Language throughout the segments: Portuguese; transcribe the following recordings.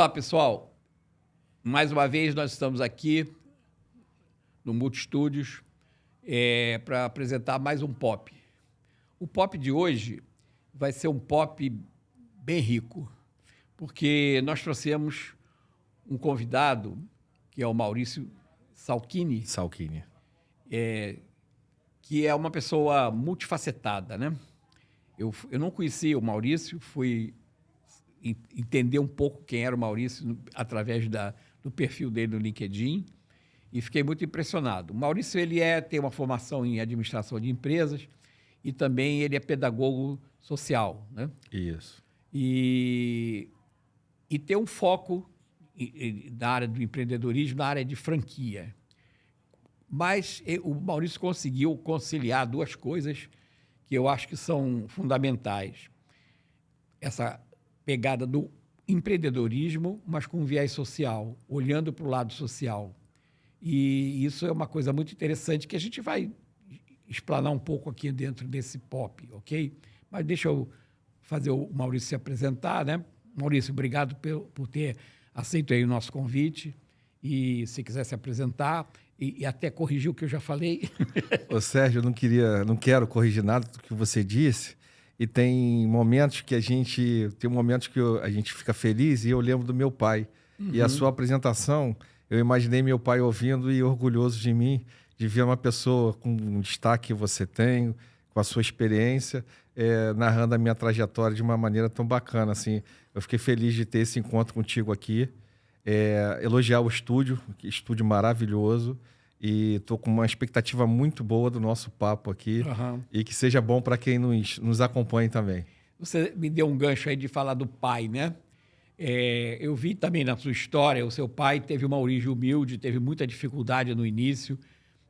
Olá, pessoal. Mais uma vez nós estamos aqui no Multistúdios para apresentar mais um pop. O pop de hoje vai ser um pop bem rico, porque nós trouxemos um convidado, que é o Maurício Salchini, que é uma pessoa multifacetada, né? Eu não conhecia o Maurício, fui entender um pouco quem era o Maurício através do perfil dele no LinkedIn e fiquei muito impressionado. O Maurício tem uma formação em administração de empresas e também ele é pedagogo social, né? Isso. E tem um foco na área do empreendedorismo, na área de franquia. Mas o Maurício conseguiu conciliar duas coisas que eu acho que são fundamentais. Essa pegada do empreendedorismo, mas com viés social, olhando para o lado social. E isso é uma coisa muito interessante que a gente vai explanar um pouco aqui dentro desse pop, ok? Mas deixa eu fazer o Maurício se apresentar, né? Maurício, obrigado por ter aceito aí o nosso convite. E se quiser se apresentar e até corrigir o que eu já falei. Ô, Sérgio, eu não quero corrigir nada do que você disse. E tem momentos que a gente fica feliz e eu lembro do meu pai. Uhum. E a sua apresentação, eu imaginei meu pai ouvindo e orgulhoso de mim, de ver uma pessoa com um destaque que você tem, com a sua experiência, narrando a minha trajetória de uma maneira tão bacana. Assim, eu fiquei feliz de ter esse encontro contigo aqui. Elogiar o estúdio maravilhoso. E estou com uma expectativa muito boa do nosso papo aqui. Uhum. E que seja bom para quem nos acompanha também. Você me deu um gancho aí de falar do pai, né? Eu vi também na sua história, o seu pai teve uma origem humilde, teve muita dificuldade no início.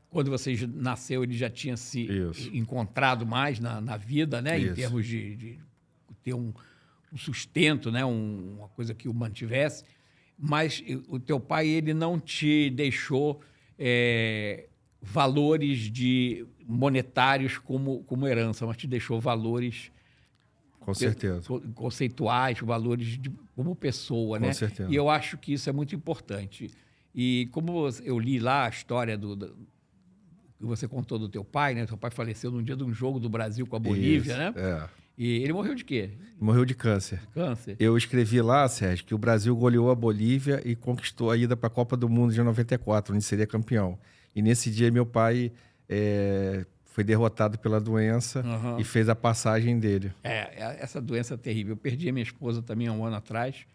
Quando você nasceu, ele já tinha se encontrado mais na vida, né? Em termos de ter um sustento, né? Uma coisa que o mantivesse. Mas o teu pai, ele não te deixou valores monetários como herança, mas te deixou valores... Com certeza. Conceituais, valores como pessoa, né? Com certeza. E eu acho que isso é muito importante. E como eu li lá a história que você contou do teu pai, né? Teu pai faleceu num dia de um jogo do Brasil com a Bolívia, né? E ele morreu de quê? Morreu de câncer. Câncer. Eu escrevi lá, Sérgio, que o Brasil goleou a Bolívia e conquistou a ida para a Copa do Mundo de 94, onde seria campeão. E nesse dia meu pai foi derrotado pela doença e fez a passagem dele. Essa doença é terrível. Eu perdi a minha esposa também há um ano atrás,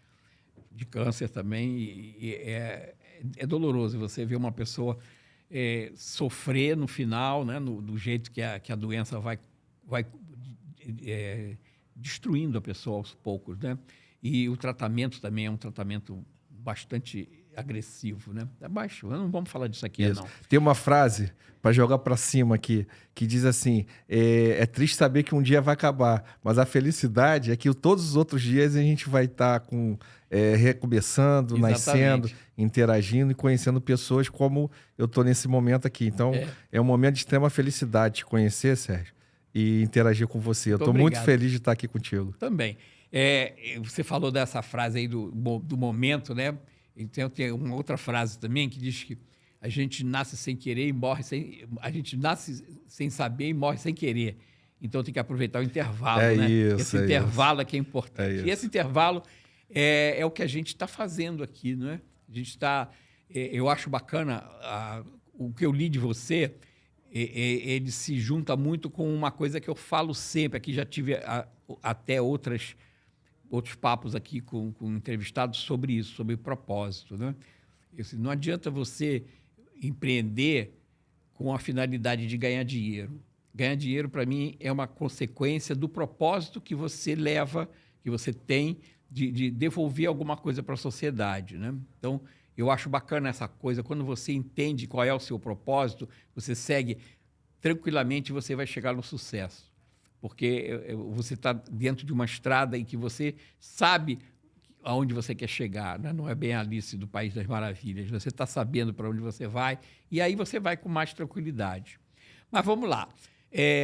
de câncer também, e é doloroso você ver uma pessoa sofrer no final, né, do jeito que a doença vai destruindo a pessoa aos poucos, né? E o tratamento também é um tratamento bastante agressivo, né? Mas não vamos falar disso aqui, não. Tem uma frase para jogar para cima aqui que diz assim: é triste saber que um dia vai acabar, mas a felicidade é que todos os outros dias a gente vai estar recomeçando, nascendo, interagindo e conhecendo pessoas como eu estou nesse momento aqui. Então, é um momento de extrema felicidade te conhecer, Sérgio, e interagir com você. Eu estou muito feliz de estar aqui contigo. Também. Você falou dessa frase aí do momento, né? Então, tem uma outra frase também que diz que a gente nasce sem querer e morre sem... A gente nasce sem saber e morre sem querer. Então, tem que aproveitar o intervalo, né? Esse intervalo é que é importante. E esse intervalo é o que a gente está fazendo aqui, não é? A gente está... eu acho bacana o que eu li de você... ele se junta muito com uma coisa que eu falo sempre. Aqui já tive até outros papos aqui com entrevistados sobre isso, sobre propósito, né? Não adianta você empreender com a finalidade de ganhar dinheiro. Ganhar dinheiro, para mim, é uma consequência do propósito que você leva, que você tem de devolver alguma coisa para a sociedade, né? Então, eu acho bacana essa coisa. Quando você entende qual é o seu propósito, você segue tranquilamente e você vai chegar no sucesso. Porque você está dentro de uma estrada em que você sabe aonde você quer chegar, né? Não é bem a Alice do País das Maravilhas. Você está sabendo para onde você vai e aí você vai com mais tranquilidade. Mas vamos lá.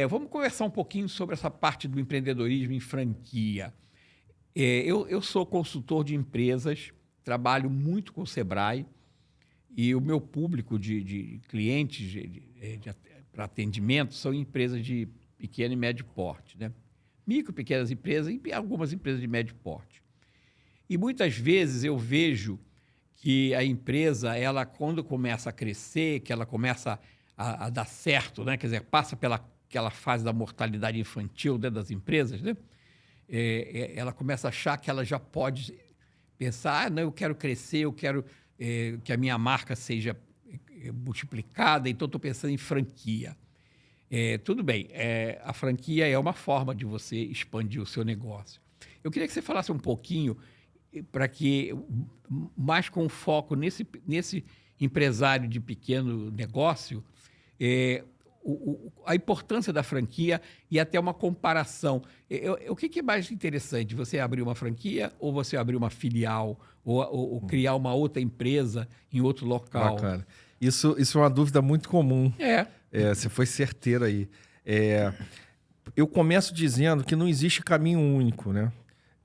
Vamos conversar um pouquinho sobre essa parte do empreendedorismo em franquia. Eu sou consultor de empresas trabalho muito com o Sebrae e o meu público de clientes para atendimento são empresas de pequeno e médio porte, né? Micro, pequenas empresas e algumas empresas de médio porte. E muitas vezes eu vejo que a empresa, ela quando começa a crescer, que ela começa a dar certo, né? Quer dizer, passa pela aquela fase da mortalidade infantil dentro das empresas, né? Ela começa a achar que ela já pode pensar, não, eu quero crescer, eu quero que a minha marca seja multiplicada, então estou pensando em franquia. Tudo bem, a franquia é uma forma de você expandir o seu negócio. Eu queria que você falasse um pouquinho para que, mais com foco nesse empresário de pequeno negócio, a importância da franquia e até uma comparação. O que é mais interessante? Você abrir uma franquia ou você abrir uma filial ou criar uma outra empresa em outro local? Bacana. Isso é uma dúvida muito comum. Você foi certeiro aí. Eu começo dizendo que não existe caminho único, né?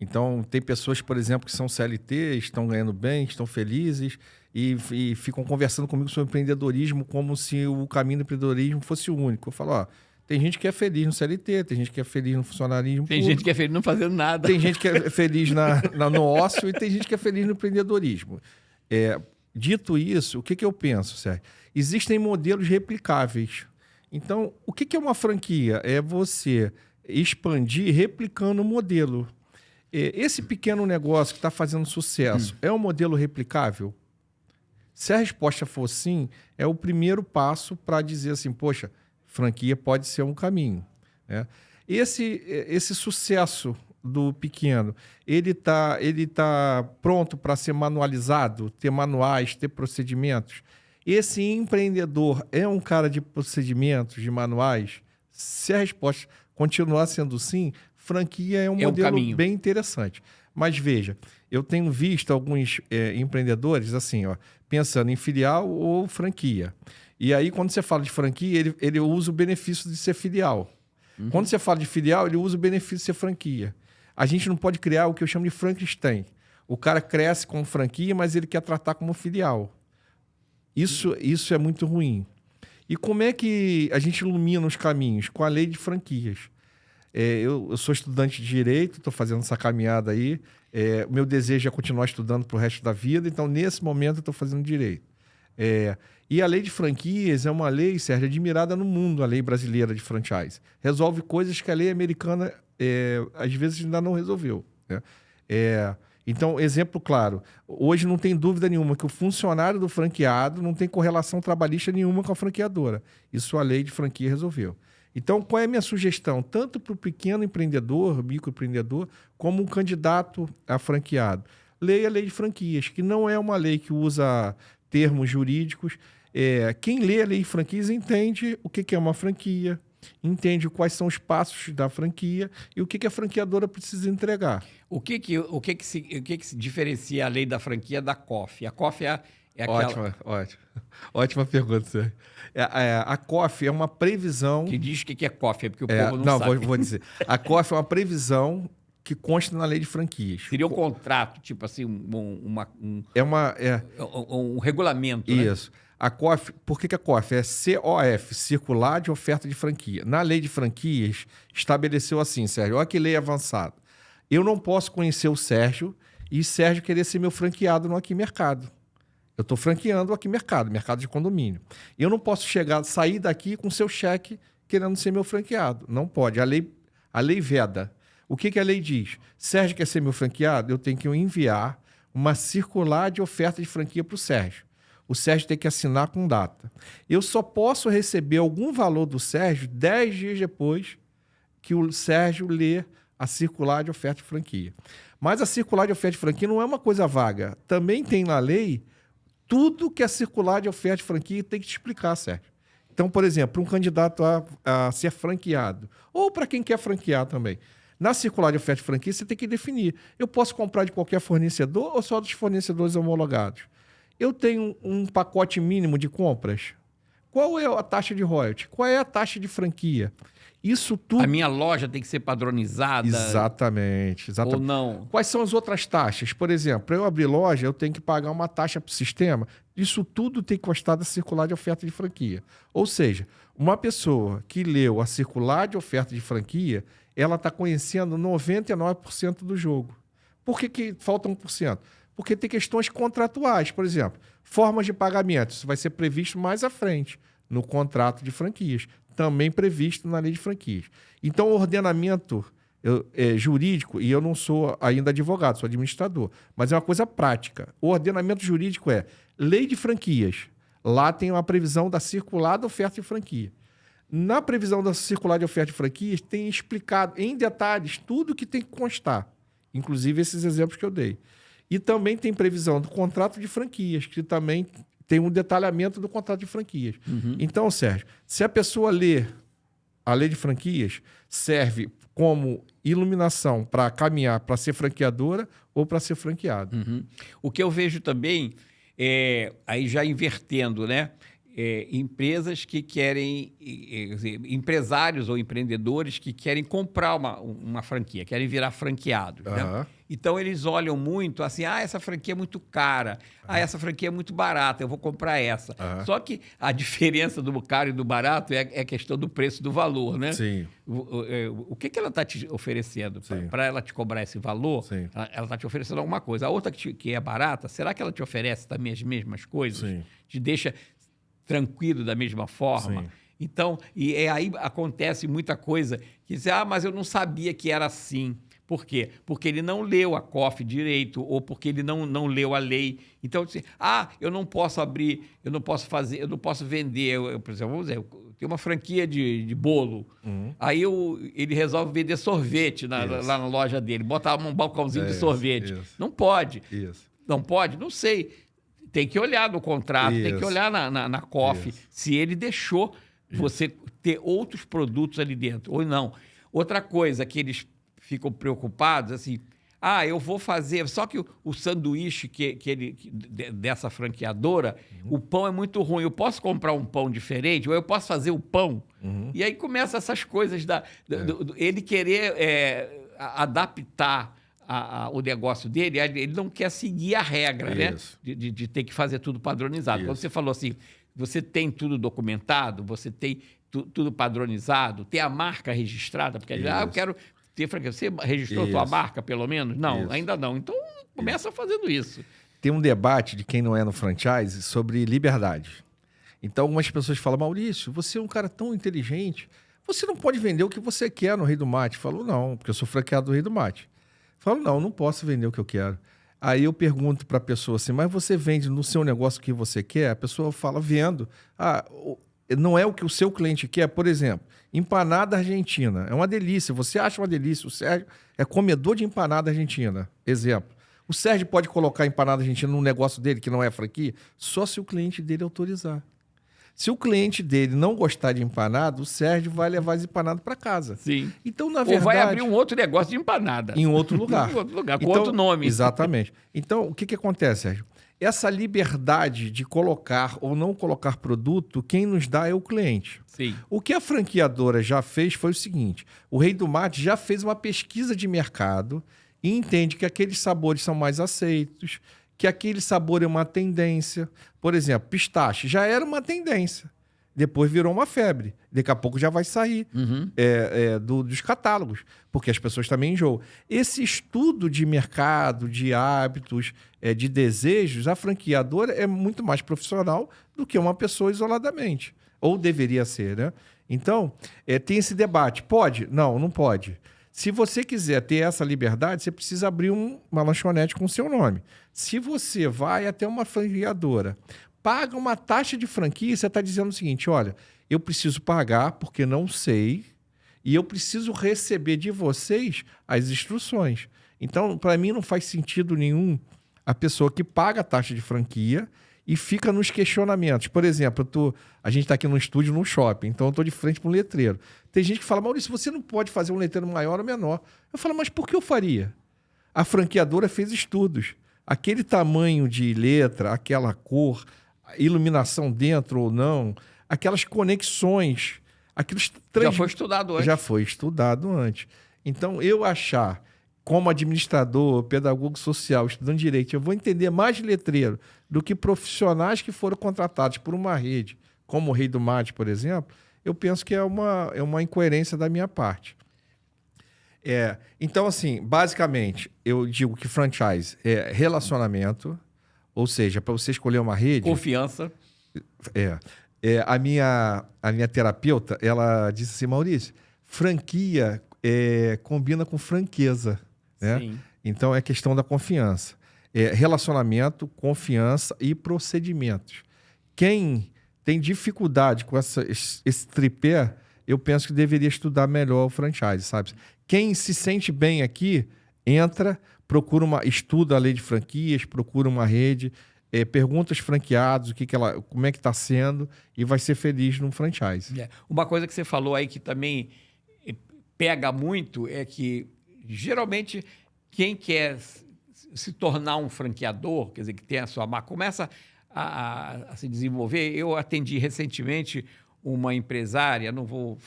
Então, tem pessoas, por exemplo, que são CLT, estão ganhando bem, estão felizes e ficam conversando comigo sobre empreendedorismo como se o caminho do empreendedorismo fosse o único. Eu falo, tem gente que é feliz no CLT, tem gente que é feliz no funcionarismo público. Tem gente que é feliz não fazendo nada. Tem gente que é feliz no ócio e tem gente que é feliz no empreendedorismo. Dito isso, o que eu penso, Sérgio? Existem modelos replicáveis. Então, o que é uma franquia? É você expandir replicando o modelo. Esse pequeno negócio que está fazendo sucesso é um modelo replicável? Se a resposta for sim, é o primeiro passo para dizer assim, poxa, franquia pode ser um caminho, né? Esse sucesso do pequeno, ele tá pronto para ser manualizado, ter manuais, ter procedimentos? Esse empreendedor é um cara de procedimentos, de manuais? Se a resposta continuar sendo sim, franquia é um modelo bem interessante. Mas veja, eu tenho visto alguns empreendedores assim, pensando em filial ou franquia. E aí, quando você fala de franquia, ele usa o benefício de ser filial. Uhum. Quando você fala de filial, ele usa o benefício de ser franquia. A gente não pode criar o que eu chamo de Frankenstein. O cara cresce como franquia, mas ele quer tratar como filial. Isso é muito ruim. E como é que a gente ilumina os caminhos? Com a lei de franquias. Eu sou estudante de Direito, estou fazendo essa caminhada aí. O meu desejo é continuar estudando para o resto da vida, então, nesse momento, eu estou fazendo Direito. E a lei de franquias é uma lei, Sérgio, admirada no mundo, a lei brasileira de franchise. Resolve coisas que a lei americana, às vezes, ainda não resolveu, né? Então, exemplo claro, hoje não tem dúvida nenhuma que o funcionário do franqueado não tem correlação trabalhista nenhuma com a franqueadora. Isso a lei de franquia resolveu. Então, qual é a minha sugestão? Tanto para o pequeno empreendedor, microempreendedor, como um candidato a franqueado. Leia a lei de franquias, que não é uma lei que usa termos jurídicos. Quem lê a lei de franquias entende o que é uma franquia, entende quais são os passos da franquia e o que a franqueadora precisa entregar. O que se diferencia a lei da franquia da COF? A COF é aquela... Ótima pergunta, Sérgio. A COF é uma previsão... Que diz o que é COF, porque o povo não sabe. Não, vou dizer. A COF é uma previsão que consta na lei de franquias. Seria um contrato, tipo assim, um regulamento, Isso. Né? A COF, por que a COF? É COF, Circular de Oferta de Franquia. Na lei de franquias, estabeleceu assim, Sérgio, olha que lei avançada. Eu não posso conhecer o Sérgio e Sérgio querer ser meu franqueado no Aqui Mercado. Eu estou franqueando o Aqui Mercado, mercado de condomínio. Eu não posso sair daqui com seu cheque querendo ser meu franqueado. Não pode. A lei veda. O que a lei diz? Sérgio quer ser meu franqueado? Eu tenho que enviar uma circular de oferta de franquia para o Sérgio. O Sérgio tem que assinar com data. Eu só posso receber algum valor do Sérgio 10 dias depois que o Sérgio lê a circular de oferta de franquia. Mas a circular de oferta de franquia não é uma coisa vaga. Também tem na lei tudo que a circular de oferta de franquia tem que te explicar, Sérgio. Então, por exemplo, para um candidato a ser franqueado, ou para quem quer franquear também, na circular de oferta de franquia você tem que definir. Eu posso comprar de qualquer fornecedor ou só dos fornecedores homologados? Eu tenho um pacote mínimo de compras? Qual é a taxa de royalties? Qual é a taxa de franquia? Isso tudo... A minha loja tem que ser padronizada? Exatamente. Ou não? Quais são as outras taxas? Por exemplo, para eu abrir loja, eu tenho que pagar uma taxa para o sistema. Isso tudo tem que constar da circular de oferta de franquia. Ou seja, uma pessoa que leu a circular de oferta de franquia, ela está conhecendo 99% do jogo. Por que falta 1%? Porque tem questões contratuais. Por exemplo, formas de pagamento. Isso vai ser previsto mais à frente, no contrato de franquias. Também previsto na lei de franquias. Então, o ordenamento jurídico, e eu não sou ainda advogado, sou administrador, mas é uma coisa prática. O ordenamento jurídico é lei de franquias. Lá tem uma previsão da circular da oferta de franquia. Na previsão da circular de oferta de franquias, tem explicado em detalhes tudo que tem que constar, inclusive esses exemplos que eu dei. E também tem previsão do contrato de franquias, que também tem um detalhamento do contrato de franquias. Uhum. Então, Sérgio, se a pessoa lê a lei de franquias, serve como iluminação para caminhar para ser franqueadora ou para ser franqueado. Uhum. O que eu vejo também, aí já invertendo, né? Empresas que querem, empresários ou empreendedores que querem comprar uma franquia, querem virar franqueados. Né? Então, eles olham muito assim, essa franquia é muito cara, essa franquia é muito barata, eu vou comprar essa. Só que a diferença do caro e do barato é a questão do preço do valor, né? Sim. O que ela está te oferecendo? Para ela te cobrar esse valor, ela está te oferecendo alguma coisa. A outra que é barata, será que ela te oferece também as mesmas coisas? Sim. Te deixa tranquilo da mesma forma? Sim. Então, aí acontece muita coisa que diz, mas eu não sabia que era assim. Por quê? Porque ele não leu a COF direito ou porque ele não leu a lei. Então, assim, eu não posso abrir, eu não posso fazer, eu não posso vender. Por exemplo, vamos dizer, eu tenho uma franquia de bolo. Aí ele resolve vender sorvete lá na loja dele, botar um balcãozinho de sorvete. Isso. Não pode. Isso. Não pode? Não sei. Tem que olhar no contrato, tem que olhar na COF, se ele deixou você ter outros produtos ali dentro, ou não. Outra coisa que eles ficam preocupados, assim, eu vou fazer... Só que o sanduíche dessa franqueadora, o pão é muito ruim. Eu posso comprar um pão diferente, ou eu posso fazer o pão. E aí começam essas coisas ele querer adaptar o negócio dele, ele não quer seguir a regra, né? De ter que fazer tudo padronizado. Quando você falou assim, você tem tudo documentado, você tem tudo padronizado, tem a marca registrada, porque eu quero ter franquia. Você registrou a tua marca, pelo menos? Não, ainda não. Então, começa fazendo isso. Tem um debate de quem não é no franchise sobre liberdade. Então, algumas pessoas falam, Maurício, você é um cara tão inteligente, você não pode vender o que você quer no Rei do Mate. Eu falo, não, porque eu sou franqueado do Rei do Mate. Falo, não posso vender o que eu quero. Aí eu pergunto para a pessoa assim, mas você vende no seu negócio o que você quer? A pessoa fala, vendo. Não é o que o seu cliente quer. Por exemplo, empanada argentina. É uma delícia. Você acha uma delícia. O Sérgio é comedor de empanada argentina. Exemplo. O Sérgio pode colocar empanada argentina no negócio dele, que não é franquia, só se o cliente dele autorizar. Se o cliente dele não gostar de empanada, o Sérgio vai levar as empanadas para casa. Sim. Então, na verdade... Ou vai abrir um outro negócio de empanada. Em outro lugar. Em outro lugar, com outro nome. Exatamente. Então, o que acontece, Sérgio? Essa liberdade de colocar ou não colocar produto, quem nos dá é o cliente. Sim. O que a franqueadora já fez foi o seguinte, o Rei do Mate já fez uma pesquisa de mercado e entende que aqueles sabores são mais aceitos, que aquele sabor é uma tendência. Por exemplo, pistache já era uma tendência. Depois virou uma febre. Daqui a pouco já vai sair dos catálogos, porque as pessoas também enjoam. Esse estudo de mercado, de hábitos, de desejos, a franqueadora é muito mais profissional do que uma pessoa isoladamente. Ou deveria ser, né? Então, tem esse debate. Pode? Não pode. Se você quiser ter essa liberdade, você precisa abrir uma lanchonete com o seu nome. Se você vai até uma franqueadora, paga uma taxa de franquia, você está dizendo o seguinte, olha, eu preciso pagar porque não sei e eu preciso receber de vocês as instruções. Então, para mim, não faz sentido nenhum a pessoa que paga a taxa de franquia e fica nos questionamentos. Por exemplo, a gente está aqui no estúdio, num shopping, então eu estou de frente para um letreiro. Tem gente que fala, Maurício, você não pode fazer um letreiro maior ou menor. Eu falo, mas por que eu faria? A franqueadora fez estudos. Aquele tamanho de letra, aquela cor, iluminação dentro ou não, aquelas conexões, aqueles Já foi estudado antes. Já foi estudado antes. Então, eu achar, como administrador, pedagogo social, estudando direito, eu vou entender mais de letreiro do que profissionais que foram contratados por uma rede, como o Rei do Mate, por exemplo, eu penso que é uma incoerência da minha parte. Então, assim, basicamente, eu digo que franchise é relacionamento, ou seja, para você escolher uma rede... Confiança. A minha terapeuta, ela disse assim, Maurício, franquia combina com franqueza, né? Sim. Então, é questão da confiança. Relacionamento, confiança e procedimentos. Quem tem dificuldade com esse tripé, eu penso que deveria estudar melhor o franchise, sabe? Quem se sente bem aqui, entra, estuda a lei de franquias, procura uma rede, pergunta aos franqueados como é que está sendo e vai ser feliz no franchise. Uma coisa que você falou aí que também pega muito é que, geralmente, quem quer se tornar um franqueador, quer dizer, que tem a sua marca, começa a se desenvolver. Eu atendi recentemente uma empresária, não vou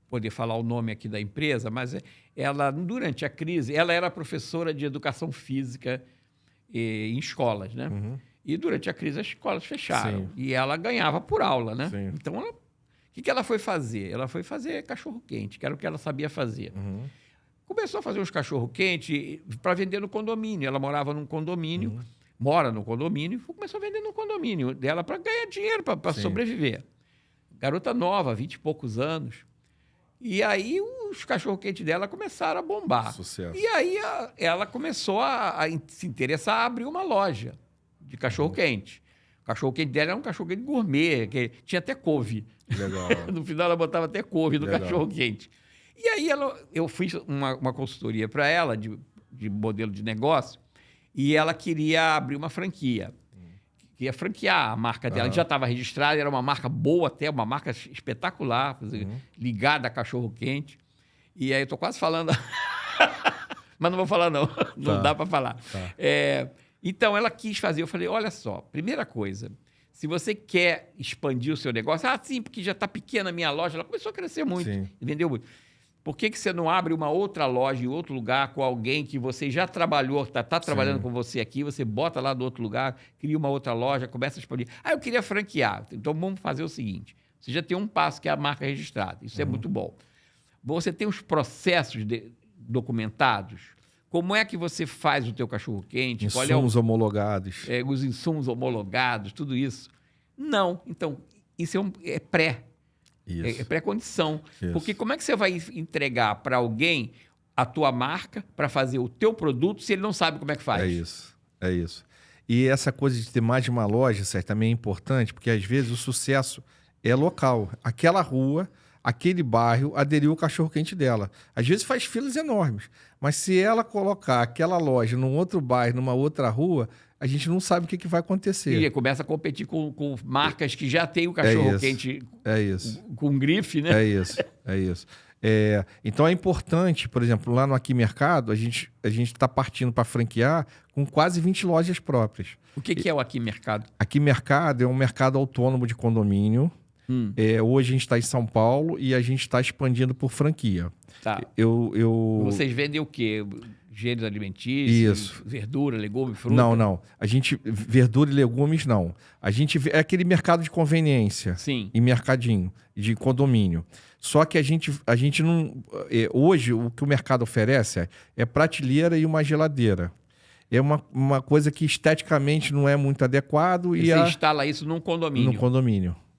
poder falar o nome aqui da empresa, mas ela, durante a crise, ela era professora de educação física em escolas, né? Uhum. E durante a crise as escolas fecharam. Sim. E ela ganhava por aula, né? Sim. Então, o que ela foi fazer? Ela foi fazer cachorro-quente, que era o que ela sabia fazer. Uhum. Começou a fazer uns cachorro-quente para vender no condomínio. Ela morava num condomínio, mora no condomínio, e começou a vender no condomínio dela para ganhar dinheiro, para sobreviver. Garota nova, 20 e poucos anos. E aí os cachorro-quente dela começaram a bombar. Sucesso. E aí ela começou a se interessar a abrir uma loja de cachorro-quente. O cachorro-quente dela era um cachorro-quente gourmet, que tinha até couve. Legal. No final ela botava até couve no Legal. cachorro-quente. E aí eu fiz uma consultoria para ela de modelo de negócio e ela queria abrir uma franquia. Queria franquear a marca dela. Já estava registrada, era uma marca boa até, uma marca espetacular, ligada a cachorro-quente. E aí eu estou quase falando... Mas não vou falar, não. Não dá para falar. Tá. Então, ela quis fazer. Eu falei, olha só, primeira coisa, se você quer expandir o seu negócio... sim, porque já está pequena a minha loja. Ela começou a crescer muito, vendeu muito. Por que você não abre uma outra loja em outro lugar com alguém que você já trabalhou, está trabalhando com você aqui, você bota lá do outro lugar, cria uma outra loja, começa a expandir. Eu queria franquear. Então, vamos fazer o seguinte. Você já tem um passo, que é a marca registrada. Isso é muito bom. Você tem os processos documentados. Como é que você faz o teu cachorro-quente? Insumos homologados. Os insumos homologados, tudo isso. Não. Então, isso é pré. Isso. É pré-condição. Porque como é que você vai entregar para alguém a tua marca para fazer o teu produto se ele não sabe como é que faz? É isso. E essa coisa de ter mais de uma loja, Sérgio, também é importante, porque às vezes o sucesso é local. Aquela rua, aquele bairro aderiu o cachorro-quente dela. Às vezes faz filas enormes, mas se ela colocar aquela loja num outro bairro, numa outra rua, a gente não sabe o que vai acontecer. E começa a competir com marcas que já têm o cachorro-quente com grife, né? É isso. Então é importante, por exemplo, lá no Aqui Mercado, a gente está partindo para franquear com quase 20 lojas próprias. O que é o Aqui Mercado? Aqui Mercado é um mercado autônomo de condomínio. Hoje a gente está em São Paulo e a gente está expandindo por franquia. Tá. Vocês vendem o quê? Gêneros alimentícios, verdura, legume, fruta? Não. A gente, verdura e legumes, não. A gente é aquele mercado de conveniência. Sim. E mercadinho, de condomínio. Só que a gente não... Hoje, o que o mercado oferece é prateleira e uma geladeira. É uma coisa que esteticamente não é muito adequado. E você instala isso num condomínio?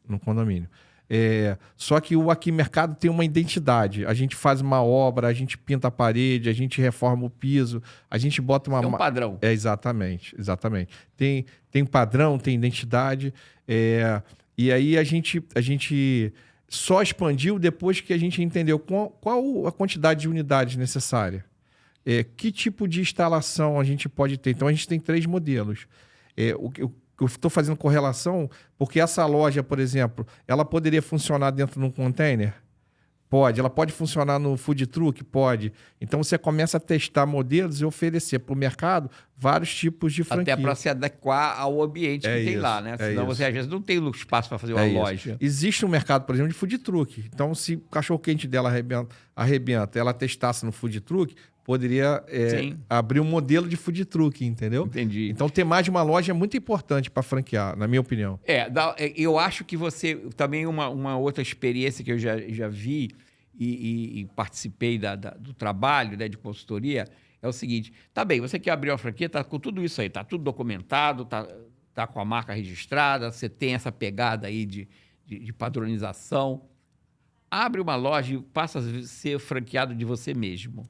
No condomínio. Só que o Aqui Mercado tem uma identidade. A gente faz uma obra, a gente pinta a parede, a gente reforma o piso, a gente bota uma... É um padrão. Exatamente. Tem padrão, tem identidade. E aí a gente só expandiu depois que a gente entendeu qual a quantidade de unidades necessária. Que tipo de instalação a gente pode ter. Então a gente tem 3 modelos. Eu estou fazendo correlação porque essa loja, por exemplo, ela poderia funcionar dentro de um container? Pode. Ela pode funcionar no food truck? Pode. Então, você começa a testar modelos e oferecer para o mercado vários tipos de franquia. Até para se adequar ao ambiente que tem lá, né? Senão você, às vezes, não tem espaço para fazer uma loja. Existe um mercado, por exemplo, de food truck. Então, se o cachorro-quente dela arrebenta, ela testasse no food truck, poderia abrir um modelo de food truck, entendeu? Entendi. Então, ter mais de uma loja é muito importante para franquear, na minha opinião. Eu acho que você... Também uma outra experiência que eu já vi e participei do trabalho, né, de consultoria, é o seguinte: tá bem, você quer abrir uma franquia, tá com tudo isso aí, tá tudo documentado, tá com a marca registrada, você tem essa pegada aí de padronização. Abre uma loja e passa a ser franqueado de você mesmo.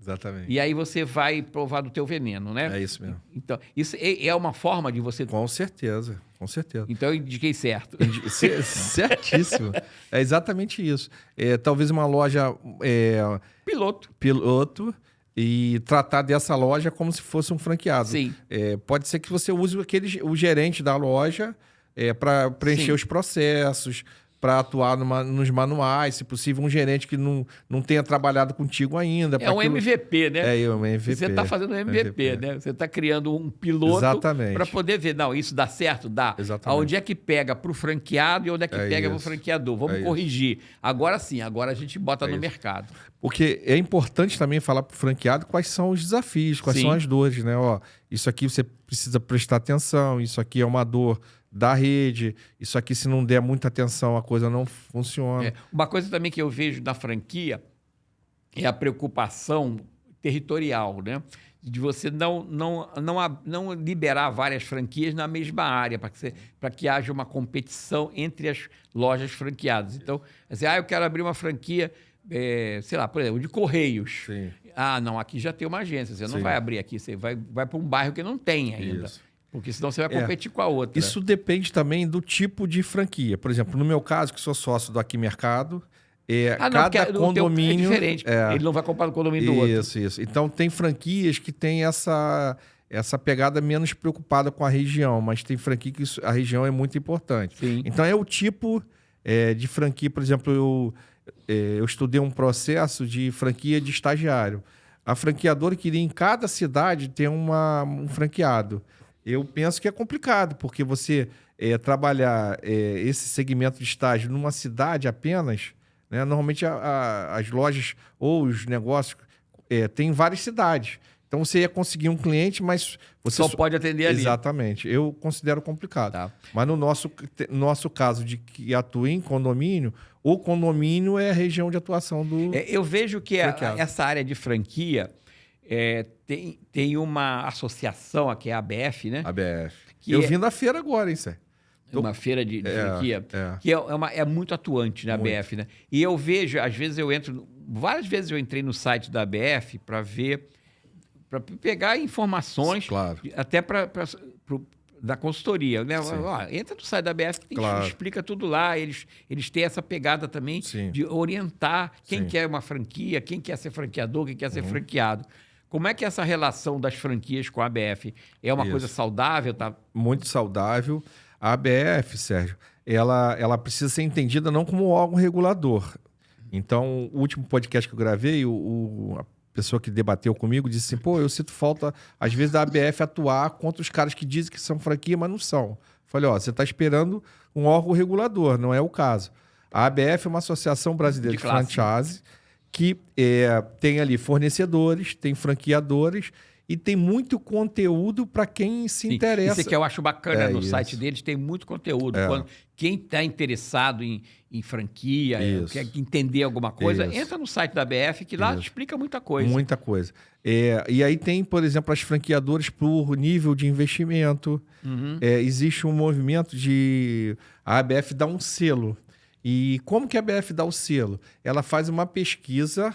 Exatamente. E aí você vai provar do teu veneno, né? É isso mesmo. Então, isso é uma forma de você... Com certeza, com certeza. Então, eu indiquei certo. Certíssimo. É exatamente isso. Talvez uma loja... Piloto. E tratar dessa loja como se fosse um franqueado. Sim. Pode ser que você use o gerente da loja para preencher os processos, para atuar nos manuais, se possível, um gerente que não tenha trabalhado contigo ainda. Um MVP, né? Um MVP. Você está fazendo um MVP, né? Você está criando um piloto para poder ver, não, isso dá certo? Dá. Exatamente. Onde é que pega para o franqueado e onde é que pega para o franqueador? Vamos corrigir. Agora sim, agora a gente bota no mercado. Porque é importante também falar para o franqueado quais são os desafios, quais são as dores, né? Isso aqui você precisa prestar atenção, isso aqui é uma dor da rede, isso aqui se não der muita atenção a coisa não funciona. Uma coisa também que eu vejo na franquia é a preocupação territorial, né? De você não liberar várias franquias na mesma área, para que haja uma competição entre as lojas franqueadas. Então, assim, eu quero abrir uma franquia, sei lá, por exemplo, de Correios. Sim. Não, aqui já tem uma agência, você não vai abrir aqui, você vai para um bairro que não tem ainda. Isso. Porque senão você vai competir com a outra. Isso depende também do tipo de franquia. Por exemplo, no meu caso, que sou sócio do Aqui Mercado, cada condomínio... É diferente. Ele não vai comprar no condomínio do outro. Isso. Então, tem franquias que têm essa pegada menos preocupada com a região, mas tem franquia que a região é muito importante. Sim. Então, é o tipo de franquia. Por exemplo, eu estudei um processo de franquia de estagiário. A franqueadora queria em cada cidade ter um franqueado. Eu penso que é complicado, porque você trabalhar esse segmento de estágio numa cidade apenas, né? Normalmente as lojas ou os negócios têm várias cidades. Então, você ia conseguir um cliente, mas você... Só pode atender ali. Exatamente. Eu considero complicado. Tá. Mas no nosso caso de que atua em condomínio, o condomínio é a região de atuação do... Eu vejo que essa área de franquia... tem uma associação, que é a ABF, né? ABF. Eu vim da feira agora, hein, Sérgio? Uma feira de franquia, que é muito atuante na ABF, né? E eu vejo, às vezes várias vezes eu entrei no site da ABF para ver, para pegar informações, claro, até da consultoria, né? Entra no site da ABF, explica tudo lá. Eles têm essa pegada também de orientar quem quer uma franquia, quem quer ser franqueador, quem quer ser franqueado. Como é que é essa relação das franquias com a ABF? É uma coisa saudável? Tá? Muito saudável. A ABF, Sérgio, ela precisa ser entendida não como órgão regulador. Então, o último podcast que eu gravei, a pessoa que debateu comigo disse assim, eu sinto falta, às vezes, da ABF atuar contra os caras que dizem que são franquia, mas não são. Falei, você está esperando um órgão regulador, não é o caso. A ABF é uma associação brasileira de franchise que tem ali fornecedores, tem franqueadores e tem muito conteúdo para quem se interessa. Isso que eu acho bacana no site deles, tem muito conteúdo. Quem está interessado em franquia, quer entender alguma coisa, entra no site da ABF, que lá explica muita coisa. Muita coisa. E aí tem, por exemplo, as franqueadoras por nível de investimento. Existe um movimento de a ABF dar um selo. E como que a ABF dá o selo? Ela faz uma pesquisa...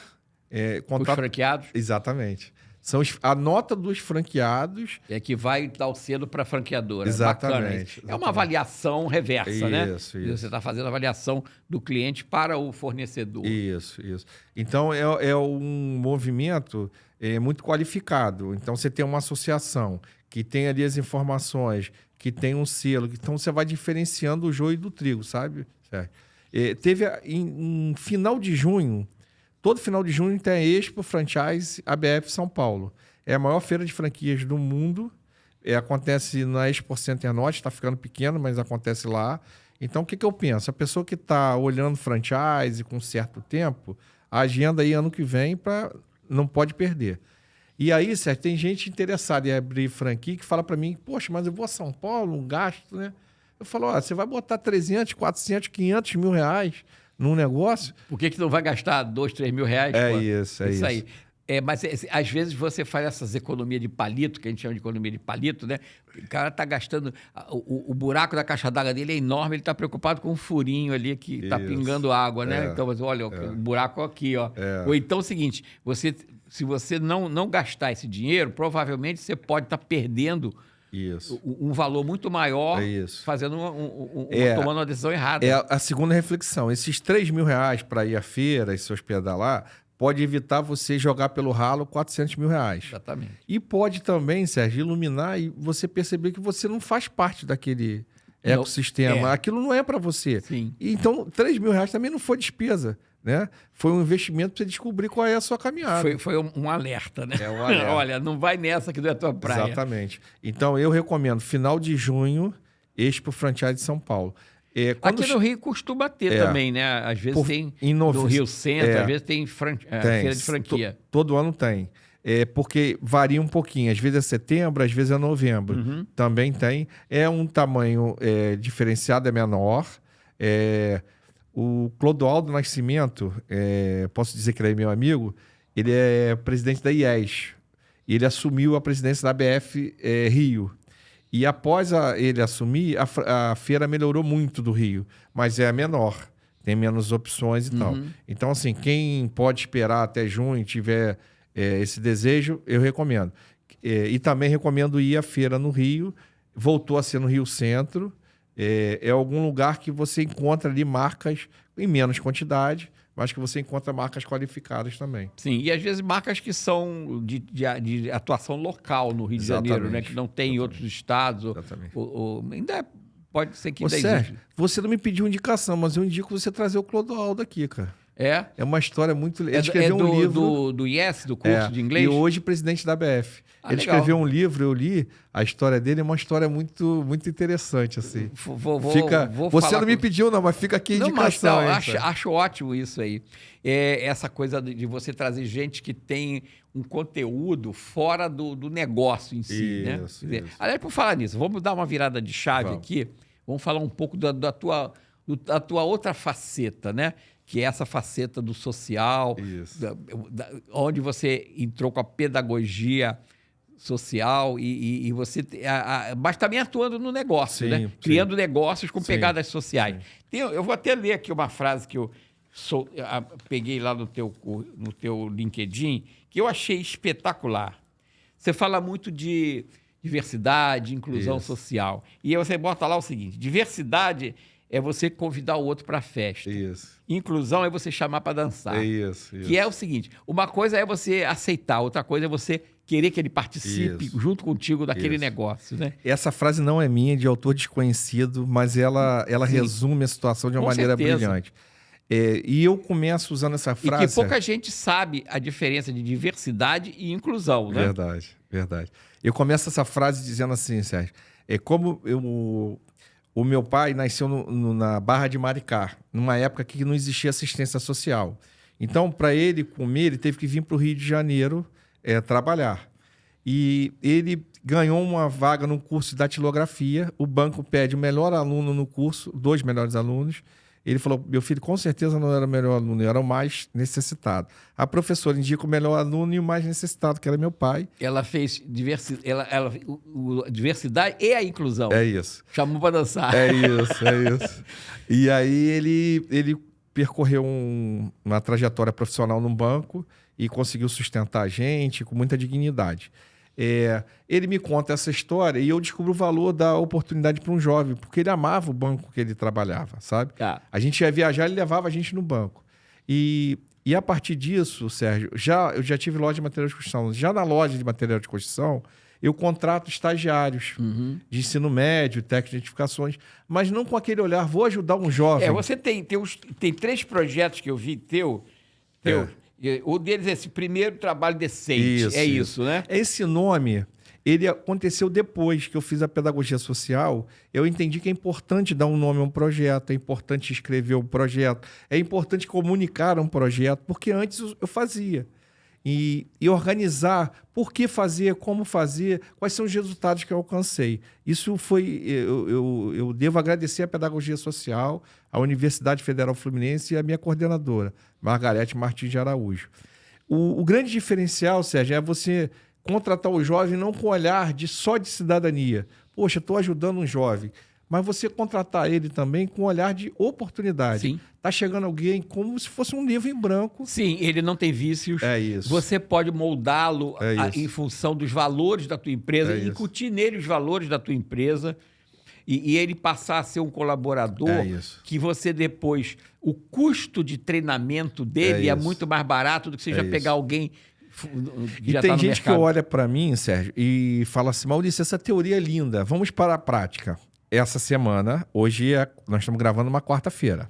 Os franqueados? Exatamente. São a nota dos franqueados... que vai dar o selo para a franqueadora. Exatamente. É uma avaliação reversa, né? Isso. Você está fazendo a avaliação do cliente para o fornecedor. Isso. Então, é um movimento muito qualificado. Então, você tem uma associação que tem ali as informações, que tem um selo. Então, você vai diferenciando o joio do trigo, sabe? Em final de junho, todo final de junho tem a Expo Franchise ABF São Paulo. É a maior feira de franquias do mundo. Acontece na Expo Center Norte, está ficando pequeno, mas acontece lá. Então, o que eu penso? A pessoa que está olhando franchise com certo tempo, a agenda aí ano que vem não pode perder. E aí, Sérgio, tem gente interessada em abrir franquia que fala para mim, poxa, mas eu vou a São Paulo, um gasto, né? Eu falo, você vai botar 300, 400, 500 mil reais num negócio? Por que não vai gastar 2, 3 mil reais? É isso aí. Mas às vezes você faz essas economias de palito, que a gente chama de economia de palito, né? O cara está gastando... O buraco da caixa d'água dele é enorme, ele está preocupado com um furinho ali que está pingando água, né? Então, olha, o buraco aqui, ó. Ou então é o seguinte, se você não gastar esse dinheiro, provavelmente você pode estar perdendo um valor muito maior fazendo tomando uma decisão errada. É a segunda reflexão. Esses 3 mil reais para ir à feira e se hospedar lá pode evitar você jogar pelo ralo 400 mil reais. Exatamente. E pode também, Sérgio, iluminar e você perceber que você não faz parte daquele ecossistema. Aquilo não é para você. Sim. Então, 3 mil reais também não foi despesa. Né? Foi um investimento para você descobrir qual é a sua caminhada. Foi um alerta, né? Um alerta. Olha, não vai nessa que não é a tua praia. Exatamente. Então, eu recomendo, final de junho, Expo Franchise de São Paulo. Aqui no Rio costuma ter também, né? Às vezes tem no Rio Centro, às vezes tem feira de franquia. Todo ano tem. Porque varia um pouquinho. Às vezes é setembro, às vezes é novembro. Uhum. Também tem. É um tamanho diferenciado, é menor. O Clodoaldo Nascimento, posso dizer que ele é meu amigo, ele é presidente da IES. Ele assumiu a presidência da ABF Rio. E após ele assumir, a feira melhorou muito do Rio, mas é a menor, tem menos opções e tal. Então, assim, quem pode esperar até junho, tiver esse desejo, eu recomendo. E também recomendo ir à feira no Rio, voltou a ser no Rio Centro. É algum lugar que você encontra ali marcas em menos quantidade, mas que você encontra marcas qualificadas também. Sim, e às vezes marcas que são de atuação local no Rio de Janeiro, né? Que não tem em outros estados. Exatamente. Ainda pode ser que ainda Sérgio, existe. você não me pediu indicação, mas eu indico você trazer o Clodoaldo aqui, cara. É uma história muito... Ele escreveu um livro... do IES, do curso de inglês? E hoje presidente da ABF. Ele legal. escreveu um livro, eu li, a história dele é uma história muito, muito interessante, assim. Você não me pediu, não, mas fica aqui a indicação. Acho ótimo isso aí. Essa coisa de você trazer gente que tem um conteúdo fora do negócio em si, né? Aliás, por falar nisso, vamos dar uma virada de chave aqui. Vamos falar um pouco da tua outra faceta, né? Que é essa faceta do social, onde você entrou com a pedagogia social e você... mas também atuando no negócio, né? Criando negócios com pegadas sociais. Eu vou até ler aqui uma frase que eu peguei lá no teu LinkedIn, que eu achei espetacular. Você fala muito de diversidade, inclusão social. E aí você bota lá o seguinte: diversidade é você convidar o outro para a festa. Inclusão é você chamar para dançar. Que é o seguinte: uma coisa é você aceitar, outra coisa é você querer que ele participe junto contigo daquele negócio, né? Essa frase não é minha, de autor desconhecido, mas ela resume a situação de uma maneira brilhante. E eu começo usando essa frase... E que pouca gente sabe a diferença de diversidade e inclusão, né? Verdade. Eu começo essa frase dizendo assim, Sérgio, como o meu pai nasceu na Barra de Maricá, numa época que não existia assistência social. Então, para ele comer, ele teve que vir para o Rio de Janeiro trabalhar. E ele ganhou uma vaga no curso de datilografia. O banco pede o melhor aluno no curso, 2 melhores alunos. Ele falou: meu filho com certeza não era o melhor aluno, era o mais necessitado. A professora indica o melhor aluno e o mais necessitado, que era meu pai. Ela fez diversidade e a inclusão. É isso. Chamou para dançar. É isso. E aí ele percorreu uma trajetória profissional no banco e conseguiu sustentar a gente com muita dignidade. Ele me conta essa história e eu descubro o valor da oportunidade para um jovem, porque ele amava o banco que ele trabalhava, sabe? A gente ia viajar, ele levava a gente no banco. E a partir disso, Sérgio, eu já tive loja de material de construção. Já na loja de material de construção, eu contrato estagiários de ensino médio, técnico de edificações, mas não com aquele olhar, vou ajudar um jovem. Você tem 3 projetos que eu vi teu. Um deles é esse primeiro trabalho decente. Isso, né? Esse nome, ele aconteceu depois que eu fiz a pedagogia social. Eu entendi que é importante dar um nome a um projeto, é importante escrever um projeto, é importante comunicar um projeto, porque antes eu fazia. E organizar por que fazer, como fazer, quais são os resultados que eu alcancei. Isso foi... Eu devo agradecer à pedagogia social, à Universidade Federal Fluminense e à minha coordenadora, Margarete Martins de Araújo. O grande diferencial, Sérgio, é você contratar o jovem não com olhar só de cidadania. Poxa, estou ajudando um jovem. Mas você contratar ele também com um olhar de oportunidade. Sim. Está chegando alguém como se fosse um livro em branco. Sim, ele não tem vícios. É isso. Você pode moldá-lo em função dos valores da tua empresa, incutir nele os valores da tua empresa e ele passar a ser um colaborador que você depois... O custo de treinamento dele é muito mais barato do que você já pegar alguém... E tem gente que olha para mim, Sérgio, e fala assim, Maurício, essa teoria é linda, vamos para a prática. Essa semana, hoje nós estamos gravando uma quarta-feira.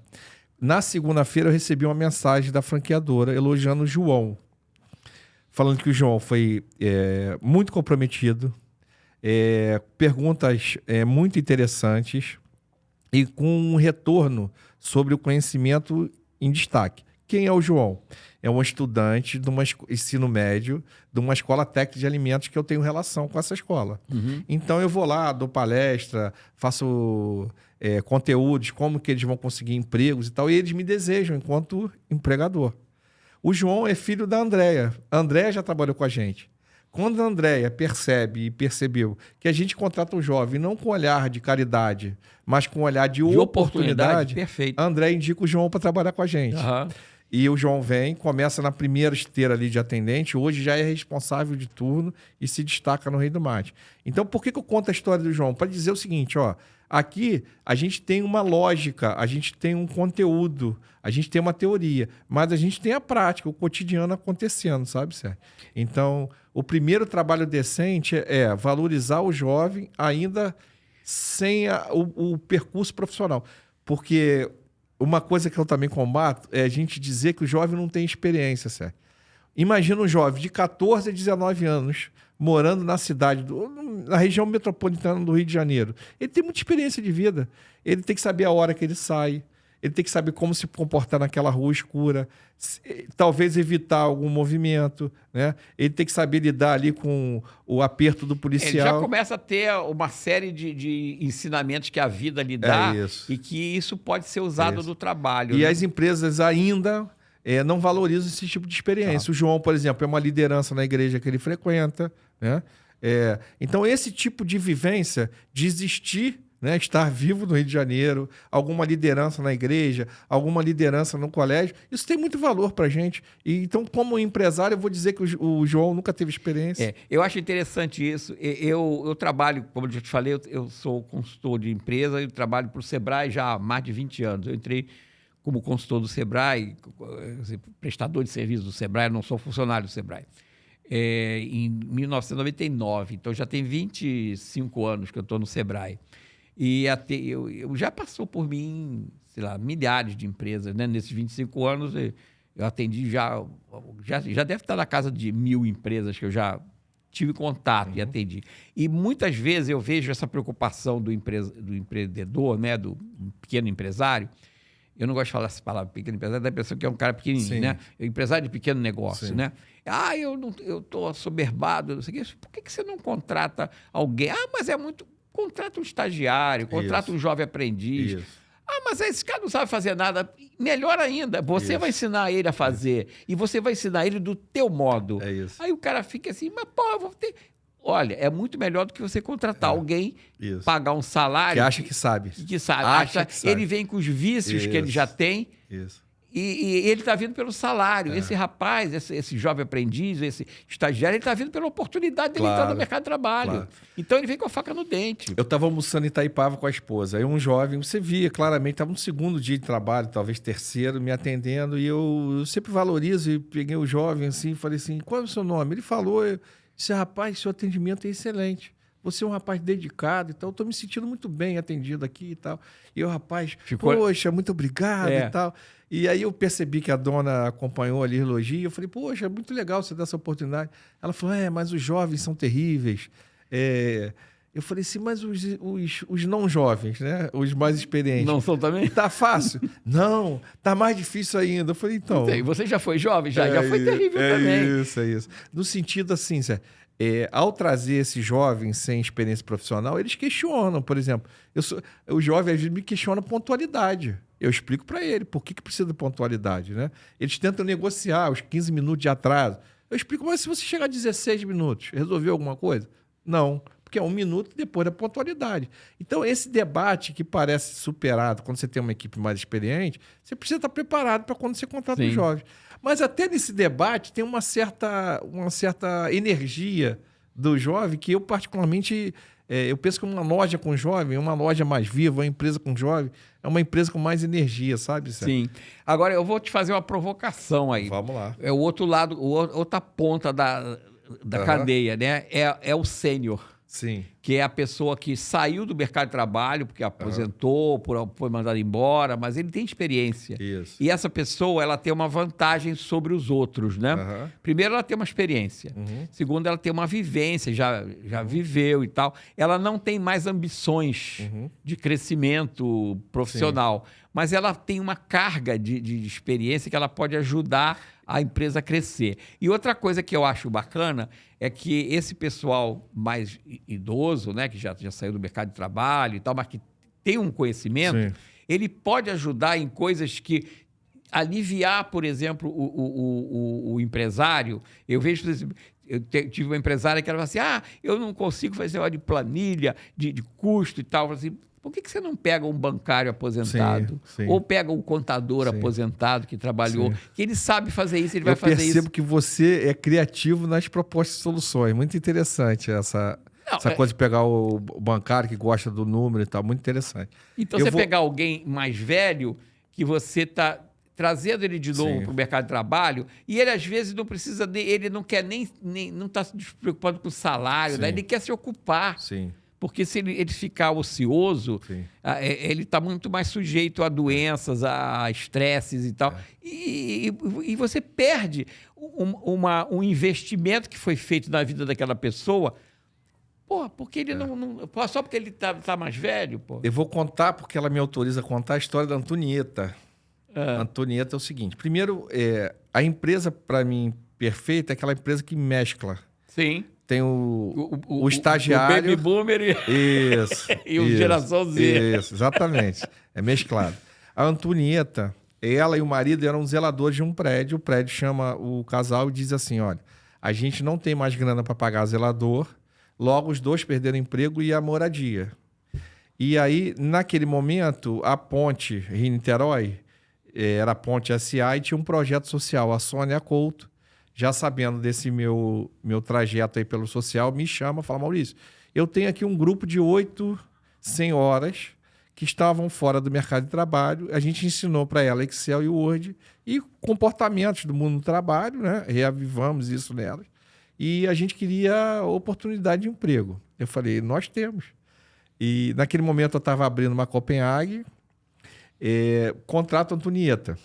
Na segunda-feira eu recebi uma mensagem da franqueadora elogiando o João, falando que o João foi muito comprometido, perguntas muito interessantes e com um retorno sobre o conhecimento em destaque. Quem é o João? É um estudante de ensino médio, de uma escola técnica de alimentos que eu tenho relação com essa escola. Então eu vou lá, dou palestra, faço conteúdos, como que eles vão conseguir empregos e tal, e eles me desejam enquanto empregador. O João é filho da Andréia. A Andréia já trabalhou com a gente. Quando a Andréia percebe e percebeu que a gente contrata um jovem não com olhar de caridade, mas com olhar de oportunidade, perfeito. A Andréia indica o João para trabalhar com a gente. E o João vem, começa na primeira esteira ali de atendente, hoje já é responsável de turno e se destaca no Rei do Mate. Então, por que eu conto a história do João? Para dizer o seguinte, aqui a gente tem uma lógica, a gente tem um conteúdo, a gente tem uma teoria, mas a gente tem a prática, o cotidiano acontecendo, sabe, Sérgio? Então, o primeiro trabalho decente é valorizar o jovem ainda sem o percurso profissional. Porque... Uma coisa que eu também combato é a gente dizer que o jovem não tem experiência, Sérgio. Imagina um jovem de 14 a 19 anos morando na cidade, na região metropolitana do Rio de Janeiro. Ele tem muita experiência de vida. Ele tem que saber a hora que ele sai. Ele tem que saber como se comportar naquela rua escura. Talvez evitar algum movimento, né? Ele tem que saber lidar ali com o aperto do policial. Ele já começa a ter uma série de ensinamentos que a vida lhe dá e que isso pode ser usado no trabalho. E as empresas ainda não valorizam esse tipo de experiência. O João, por exemplo, é uma liderança na igreja que ele frequenta, né? Então, esse tipo de vivência, de existir, né, estar vivo no Rio de Janeiro, alguma liderança na igreja, alguma liderança no colégio, isso tem muito valor para a gente. Então, como empresário, eu vou dizer que o João nunca teve experiência. Eu acho interessante isso. Eu trabalho, como eu já te falei, eu sou consultor de empresa e trabalho para o Sebrae já há mais de 20 anos. Eu entrei como consultor do Sebrae, prestador de serviço do Sebrae, não sou funcionário do Sebrae, em 1999. Então, já tem 25 anos que eu estou no Sebrae. E eu já passou por mim, sei lá, milhares de empresas, né? Nesses 25 anos, eu atendi já deve estar na casa de 1.000 empresas que eu já tive contato e atendi. E muitas vezes eu vejo essa preocupação do empreendedor, né? Do pequeno empresário. Eu não gosto de falar essa palavra, pequeno empresário, dá a impressão que é um cara pequenininho, né? É empresário de pequeno negócio, né? Eu estou assoberbado, não sei o quê. Por que você não contrata alguém? Mas é muito... Contrata um estagiário, contrata um jovem aprendiz. Mas esse cara não sabe fazer nada. Melhor ainda, você vai ensinar ele a fazer. E você vai ensinar ele do teu modo. Aí o cara fica assim, mas eu vou ter... Olha, é muito melhor do que você contratar alguém, pagar um salário... Que acha que sabe. Que sabe. Ele vem com os vícios que ele já tem... E ele está vindo pelo salário. Esse rapaz, esse jovem aprendiz, esse estagiário, ele está vindo pela oportunidade dele entrar no mercado de trabalho. Então, ele vem com a faca no dente. Eu estava almoçando em Itaipava com a esposa. Aí um jovem, você via claramente, estava no segundo dia de trabalho, talvez terceiro, me atendendo. E eu sempre valorizo e peguei o jovem assim e falei assim, qual é o seu nome? Ele falou, Disse, rapaz, seu atendimento é excelente. Você é um rapaz dedicado e tal. Eu tô me sentindo muito bem atendido aqui e tal. E eu, rapaz, poxa, muito obrigado e tal. E aí eu percebi que a dona acompanhou ali o elogio. E eu falei, poxa, é muito legal você dar essa oportunidade. Ela falou, mas os jovens são terríveis. Eu falei assim, mas os não jovens, né? Os mais experientes. Não são também? Tá fácil? Não, tá mais difícil ainda. Eu falei, então... Você já foi jovem? Já foi terrível também. É isso. No sentido assim, Zé, ao trazer esses jovens sem experiência profissional, eles questionam, por exemplo. O jovem às vezes me questiona pontualidade. Eu explico para ele por que precisa de pontualidade, né? Eles tentam negociar os 15 minutos de atraso. Eu explico, mas se você chegar a 16 minutos, resolveu alguma coisa? Não, porque é 1 minuto depois da pontualidade. Então, esse debate que parece superado quando você tem uma equipe mais experiente, você precisa estar preparado para quando você contrata os jovens. Mas até nesse debate tem uma certa energia do jovem que eu particularmente... eu penso que uma loja com jovem é uma loja mais viva, uma empresa com jovem é uma empresa com mais energia, sabe? Sim. Agora, eu vou te fazer uma provocação aí. Vamos lá. É o outro lado, outra ponta da cadeia, né? É o sênior. Sim. Que é a pessoa que saiu do mercado de trabalho, porque aposentou, foi mandado embora, mas ele tem experiência. Isso. E essa pessoa, ela tem uma vantagem sobre os outros, né? Primeiro, ela tem uma experiência. Segundo, ela tem uma vivência, já viveu e tal. Ela não tem mais ambições de crescimento profissional, mas ela tem uma carga de experiência que ela pode ajudar a empresa a crescer. E outra coisa que eu acho bacana é que esse pessoal mais idoso, né, que já saiu do mercado de trabalho e tal, mas que tem um conhecimento, ele pode ajudar em coisas que aliviar, por exemplo, o empresário. Eu vejo, por exemplo, eu tive uma empresária que ela falou assim, eu não consigo fazer uma de planilha, de custo e tal. Eu falei assim, por que você não pega um bancário aposentado? Ou pega um contador aposentado que trabalhou, que ele sabe fazer isso, ele vai fazer isso. Eu percebo que você é criativo nas propostas de soluções. Muito interessante essa coisa de pegar o bancário que gosta do número e tal. Muito interessante. Então, pegar alguém mais velho que você está trazendo ele de novo para o mercado de trabalho e ele, às vezes, não precisa... Ele não quer não está se preocupando com o salário, né? Ele quer se ocupar. Sim. Porque se ele ficar ocioso, ele está muito mais sujeito a doenças, a estresses e tal. E você perde um investimento que foi feito na vida daquela pessoa, porque ele só porque ele tá mais velho, Eu vou contar, porque ela me autoriza a contar a história da Antonieta. A Antonieta é o seguinte. Primeiro, a empresa, para mim, perfeita é aquela empresa que mescla. Sim. Tem o estagiário... O baby boomer e o geração Z. Isso, exatamente. É mesclado. A Antonieta, ela e o marido eram zeladores de um prédio. O prédio chama o casal e diz assim, olha, a gente não tem mais grana para pagar zelador, logo os dois perderam emprego e a moradia. E aí, naquele momento, a ponte Rio-Niterói era a ponte SA e tinha um projeto social, a Sônia Couto, já sabendo desse meu trajeto aí pelo social, me chama e fala, Maurício, eu tenho aqui um grupo de 8 senhoras que estavam fora do mercado de trabalho. A gente ensinou para ela Excel e Word e comportamentos do mundo do trabalho, né? Reavivamos isso nelas. E a gente queria oportunidade de emprego. Eu falei, nós temos. E naquele momento eu estava abrindo uma Copenhague, contrato a Antonieta.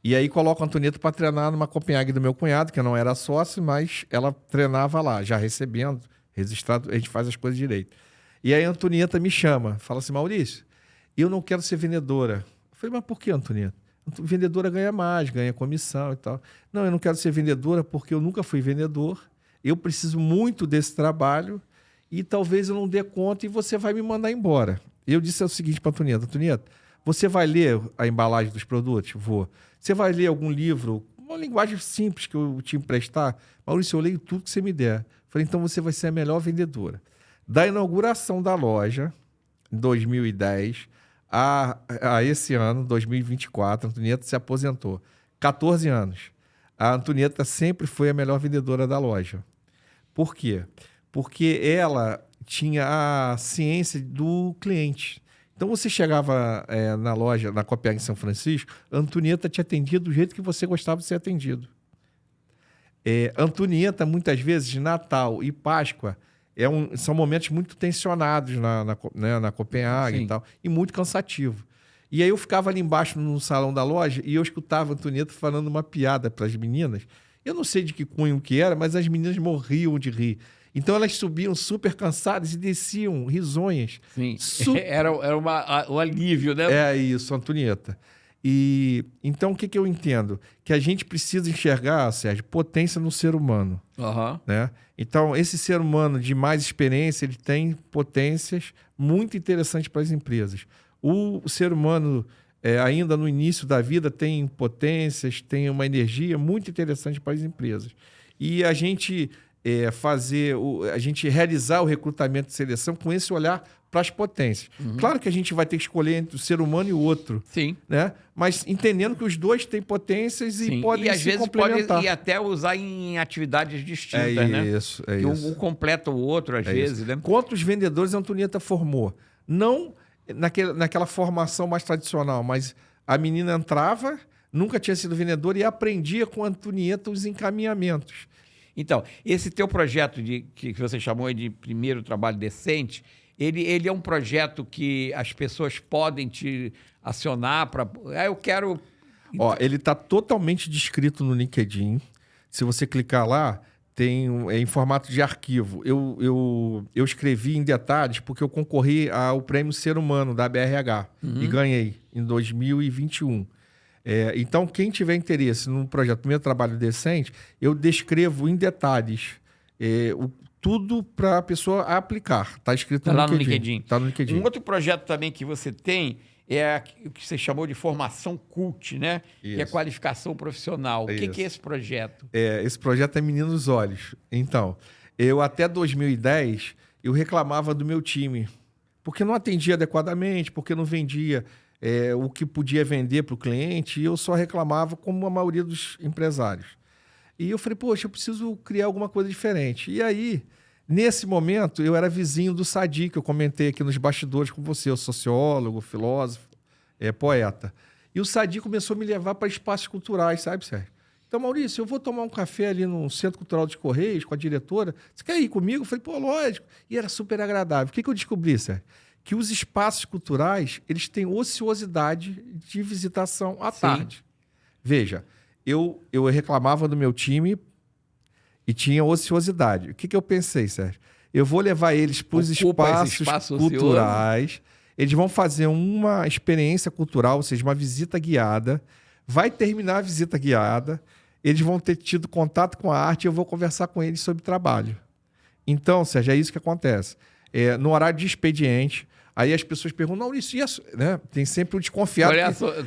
E aí coloco a Antonieta para treinar numa Copenhague do meu cunhado, que eu não era sócio, mas ela treinava lá, já recebendo, registrado, a gente faz as coisas direito. E aí a Antonieta me chama, fala assim, Maurício, eu não quero ser vendedora. Eu falei, mas por que, Antonieta? Vendedora ganha mais, ganha comissão e tal. Não, eu não quero ser vendedora porque eu nunca fui vendedor, eu preciso muito desse trabalho e talvez eu não dê conta e você vai me mandar embora. Eu disse o seguinte para a Antonieta, Antonieta, você vai ler a embalagem dos produtos? Vou. Você vai ler algum livro, uma linguagem simples que eu te emprestar? Maurício, eu leio tudo que você me der. Falei, então você vai ser a melhor vendedora. Da inauguração da loja, em 2010, a esse ano, 2024, a Antonieta se aposentou. 14 anos. A Antonieta sempre foi a melhor vendedora da loja. Por quê? Porque ela tinha a ciência do cliente. Então, você chegava na loja, na Copenhague em São Francisco, a Antonieta te atendia do jeito que você gostava de ser atendido. Antonieta, muitas vezes, Natal e Páscoa, são momentos muito tensionados na Copenhague Sim. e tal, e muito cansativo. E aí eu ficava ali embaixo no salão da loja e eu escutava a Antonieta falando uma piada para as meninas. Eu não sei de que cunho que era, mas as meninas morriam de rir. Então elas subiam super cansadas e desciam risonhas. Sim. Era um alívio, né? É isso, Antonieta. E então o que eu entendo? Que a gente precisa enxergar, Sérgio, potência no ser humano. Uhum. Né? Então, esse ser humano de mais experiência, ele tem potências muito interessantes para as empresas. O ser humano, ainda no início da vida, tem potências, tem uma energia muito interessante para as empresas. E a gente a gente realizar o recrutamento de seleção com esse olhar para as potências. Uhum. Claro que a gente vai ter que escolher entre o ser humano e o outro. Sim. Né? Mas entendendo que os dois têm potências e podem às se vezes complementar. pode até usar em atividades distintas, né? Isso, que um completa o outro, às vezes, isso. né? Quantos vendedores a Antonieta formou? Não naquela formação mais tradicional, mas a menina entrava, nunca tinha sido vendedora e aprendia com a Antonieta os encaminhamentos. Então, esse teu projeto que você chamou de Primeiro Trabalho Decente, ele é um projeto que as pessoas podem te acionar para... eu quero... Ele está totalmente descrito no LinkedIn. Se você clicar lá, tem em formato de arquivo. Eu escrevi em detalhes porque eu concorri ao Prêmio Ser Humano da BRH e ganhei em 2021. Então, quem tiver interesse no projeto Primeiro Trabalho Decente, eu descrevo em detalhes tudo para a pessoa aplicar. Está escrito no LinkedIn. Está no LinkedIn. Um outro projeto também que você tem é o que você chamou de formação CUT, né? Isso. Que é qualificação profissional. O que é esse projeto? Esse projeto é Menino dos Olhos. Então, eu até 2010, eu reclamava do meu time. Porque não atendia adequadamente, porque não vendia o que podia vender para o cliente, e eu só reclamava como a maioria dos empresários. E eu falei, poxa, eu preciso criar alguma coisa diferente. E aí, nesse momento, eu era vizinho do Sadi, que eu comentei aqui nos bastidores com você, o sociólogo, filósofo, poeta. E o Sadi começou a me levar para espaços culturais, sabe, Sérgio? Então, Maurício, eu vou tomar um café ali no Centro Cultural dos Correios com a diretora. Você quer ir comigo? Eu falei, pô, lógico. E era super agradável. O que eu descobri, Sérgio? Que os espaços culturais, eles têm ociosidade de visitação à tarde. Veja, eu reclamava do meu time e tinha ociosidade. O que eu pensei, Sérgio? Eu vou levar eles para os espaços culturais. Eles vão fazer uma experiência cultural, ou seja, uma visita guiada. Vai terminar a visita guiada. Eles vão ter tido contato com a arte e eu vou conversar com eles sobre trabalho. Então, Sérgio, é isso que acontece. No horário de expediente, aí as pessoas perguntam, Maurício, isso, né? Tem sempre o desconfiado.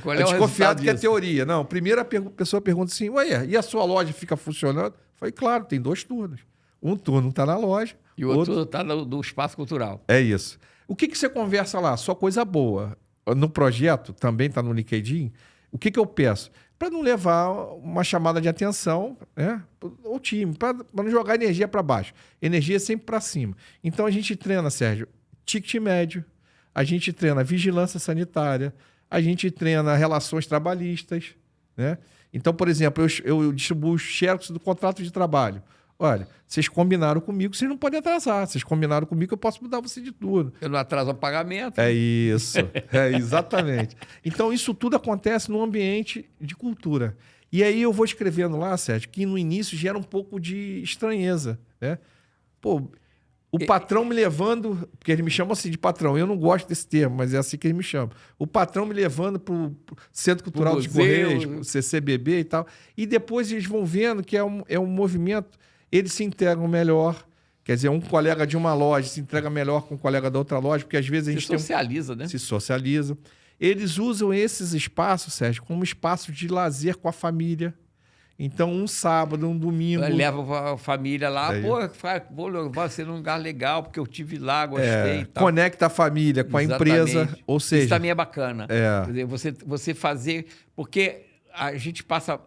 Qual é o desconfiado que é teoria. Não, primeiro a pessoa pergunta assim, ué, e a sua loja fica funcionando? Eu falei, claro, tem 2 turnos. Um turno está na loja. E o outro está no espaço cultural. É isso. O que você conversa lá? Só coisa boa. No projeto, também está no LinkedIn, o que eu peço? Para não levar uma chamada de atenção, né, ao time, para não jogar energia para baixo. Energia sempre para cima. Então, a gente treina, Sérgio, ticket médio, a gente treina vigilância sanitária, a gente treina relações trabalhistas. Né? Então, por exemplo, eu distribuo os xerox do contrato de trabalho. Olha, vocês combinaram comigo, vocês não podem atrasar. Vocês combinaram comigo, eu posso mudar você de tudo. Eu não atraso o pagamento. É isso. Exatamente. Então, isso tudo acontece num ambiente de cultura. E aí eu vou escrevendo lá, Sérgio, que no início gera um pouco de estranheza. Né? Pô, o patrão me levando... Porque ele me chama assim de patrão. Eu não gosto desse termo, mas é assim que ele me chama. O patrão me levando para o Centro Cultural dos Correios, pro CCBB e tal. E depois eles vão vendo que é um movimento... Eles se integram melhor. Quer dizer, um colega de uma loja se entrega melhor com um colega da outra loja, porque às vezes a gente socializa, né? Se socializa. Eles usam esses espaços, Sérgio, como espaço de lazer com a família. Então, um sábado, um domingo... Leva a família lá, vou levar você num lugar legal, porque eu tive lá, gostei e tal. Conecta a família com a empresa, ou seja... Isso também é bacana. Quer dizer, você fazer... Porque a gente passa...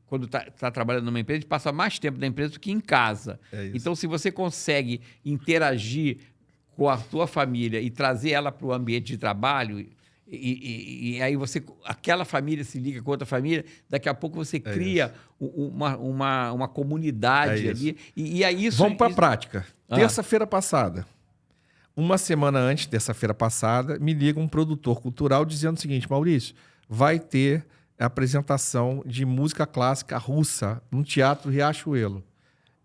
Quando está trabalhando numa empresa, a gente passa mais tempo na empresa do que em casa. Então, se você consegue interagir com a tua família e trazer ela para o ambiente de trabalho, E aí aquela família se liga com outra família, daqui a pouco você cria uma comunidade ali. E é isso. Vamos para a prática. Terça-feira passada, uma semana antes, terça-feira passada, me liga um produtor cultural dizendo o seguinte: Maurício, vai ter a apresentação de música clássica russa no Teatro Riachuelo.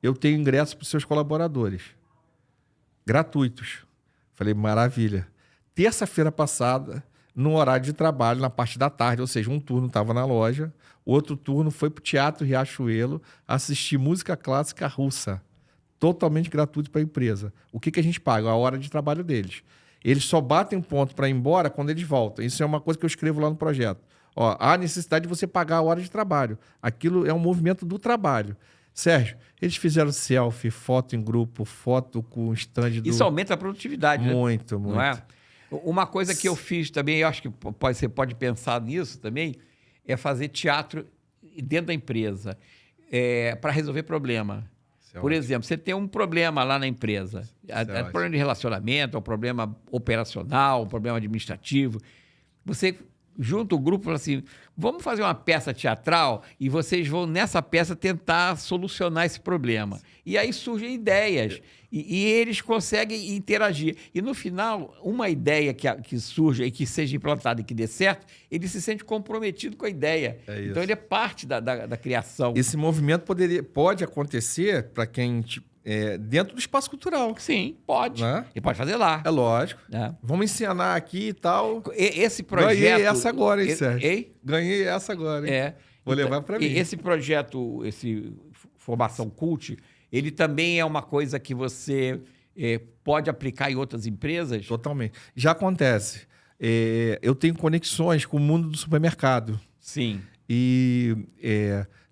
Eu tenho ingressos para os seus colaboradores, gratuitos. Falei, maravilha. Terça-feira passada, no horário de trabalho, na parte da tarde, ou seja, um turno estava na loja, outro turno foi para o Teatro Riachuelo assistir música clássica russa, totalmente gratuito para a empresa. O que a gente paga? A hora de trabalho deles. Eles só batem ponto para ir embora quando eles voltam. Isso é uma coisa que eu escrevo lá no projeto. Há necessidade de você pagar a hora de trabalho. Aquilo é um movimento do trabalho. Sérgio, eles fizeram selfie, foto em grupo, foto com o stand do... Isso aumenta a produtividade, né? Muito. Não é? Uma coisa que eu fiz também, eu acho que você pode pensar nisso também, é fazer teatro dentro da empresa para resolver problema. Por exemplo, você tem um problema lá na empresa, problema de relacionamento, um problema operacional, um problema administrativo. Você junta o grupo e fala assim, vamos fazer uma peça teatral e vocês vão, nessa peça, tentar solucionar esse problema. E aí surgem ideias e eles conseguem interagir. E, no final, uma ideia que surja e que seja implantada e que dê certo, ele se sente comprometido com a ideia. Então, ele é parte da criação. Esse movimento pode acontecer para quem... dentro do espaço cultural. Sim, pode. Né? E pode fazer lá. É lógico. Vamos encenar aqui e tal. Esse projeto... Ganhei essa agora, hein, Sérgio? Ganhei essa agora, hein? Vou levar para mim. Esse projeto, esse Formação Cult, ele também é uma coisa que você pode aplicar em outras empresas? Totalmente. Já acontece. Eu tenho conexões com o mundo do supermercado. Sim. E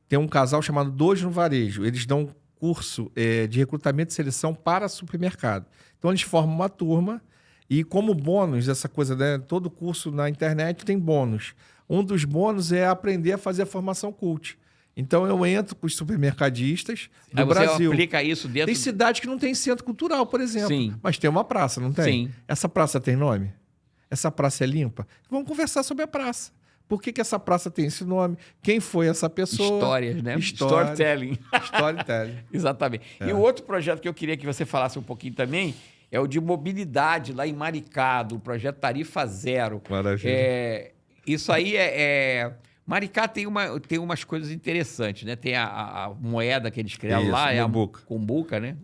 tem um casal chamado Dois no Varejo. Eles dão curso de recrutamento e seleção para supermercado. Então, eles formam uma turma e, como bônus, essa coisa, né? Todo curso na internet tem bônus. Um dos bônus é aprender a fazer a formação cult. Então, eu entro com os supermercadistas do Brasil. Você aplica isso dentro... Tem cidade que não tem centro cultural, por exemplo. Sim. Mas tem uma praça, não tem? Sim. Essa praça tem nome? Essa praça é limpa? Vamos conversar sobre a praça. Por que essa praça tem esse nome? Quem foi essa pessoa? Histórias, né? Storytelling. Storytelling. Exatamente. E o outro projeto que eu queria que você falasse um pouquinho também é o de mobilidade lá em Maricá, do projeto Tarifa Zero. Maravilha. Isso aí Maricá tem umas coisas interessantes, né? Tem a moeda que eles criaram lá, Mambuca. É a Cumbuca, né?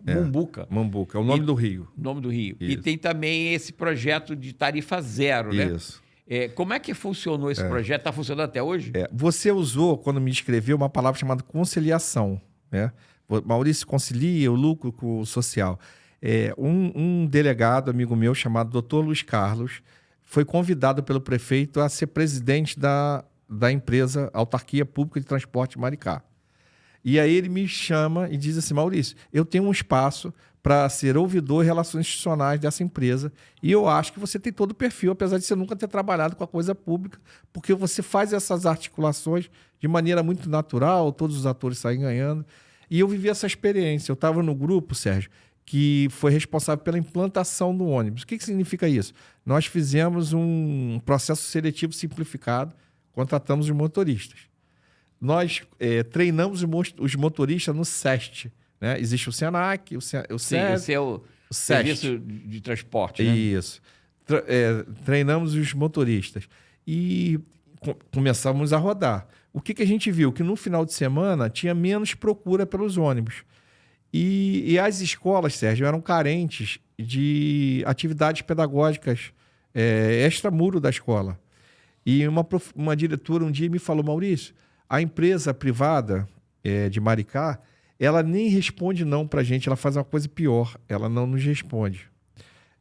Mambuca, é o nome do rio. Nome do rio. Isso. E tem também esse projeto de Tarifa Zero, né? Isso. Como é que funcionou esse projeto? Está funcionando até hoje? Você usou, quando me escreveu, uma palavra chamada conciliação. Né? Maurício concilia o lucro com o social. Um delegado, amigo meu, chamado Dr. Luiz Carlos, foi convidado pelo prefeito a ser presidente da empresa Autarquia Pública de Transporte de Maricá. E aí ele me chama e diz assim, Maurício, eu tenho um espaço para ser ouvidor em relações institucionais dessa empresa e eu acho que você tem todo o perfil, apesar de você nunca ter trabalhado com a coisa pública, porque você faz essas articulações de maneira muito natural, todos os atores saem ganhando. E eu vivi essa experiência. Eu estava no grupo, Sérgio, que foi responsável pela implantação do ônibus. O que significa isso? Nós fizemos um processo seletivo simplificado, contratamos os motoristas. Nós treinamos os motoristas no SEST. Né? Existe o SENAC, o SEST. Sim, esse é o Serviço de Transporte. Né? Isso. Treinamos os motoristas. E começamos a rodar. O que a gente viu? Que no final de semana tinha menos procura pelos ônibus. E as escolas, Sérgio, eram carentes de atividades pedagógicas extramuro da escola. E uma diretora um dia me falou, Maurício, a empresa privada de Maricá, ela nem responde não para a gente, ela faz uma coisa pior, ela não nos responde.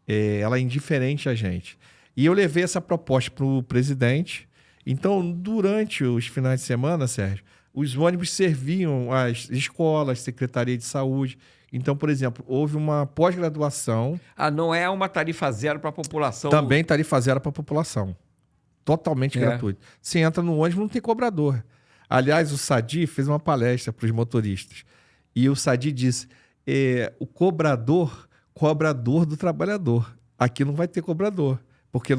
Ela é indiferente a gente. E eu levei essa proposta para o presidente. Então, durante os finais de semana, Sérgio, os ônibus serviam as escolas, Secretaria de Saúde. Então, por exemplo, houve uma pós-graduação. Não é uma tarifa zero para a população? Também tarifa zero para a população. Totalmente gratuito. Você entra no ônibus, não tem cobrador. Aliás, o Sadi fez uma palestra para os motoristas. E o Sadi disse, o cobrador do trabalhador. Aqui não vai ter cobrador. Porque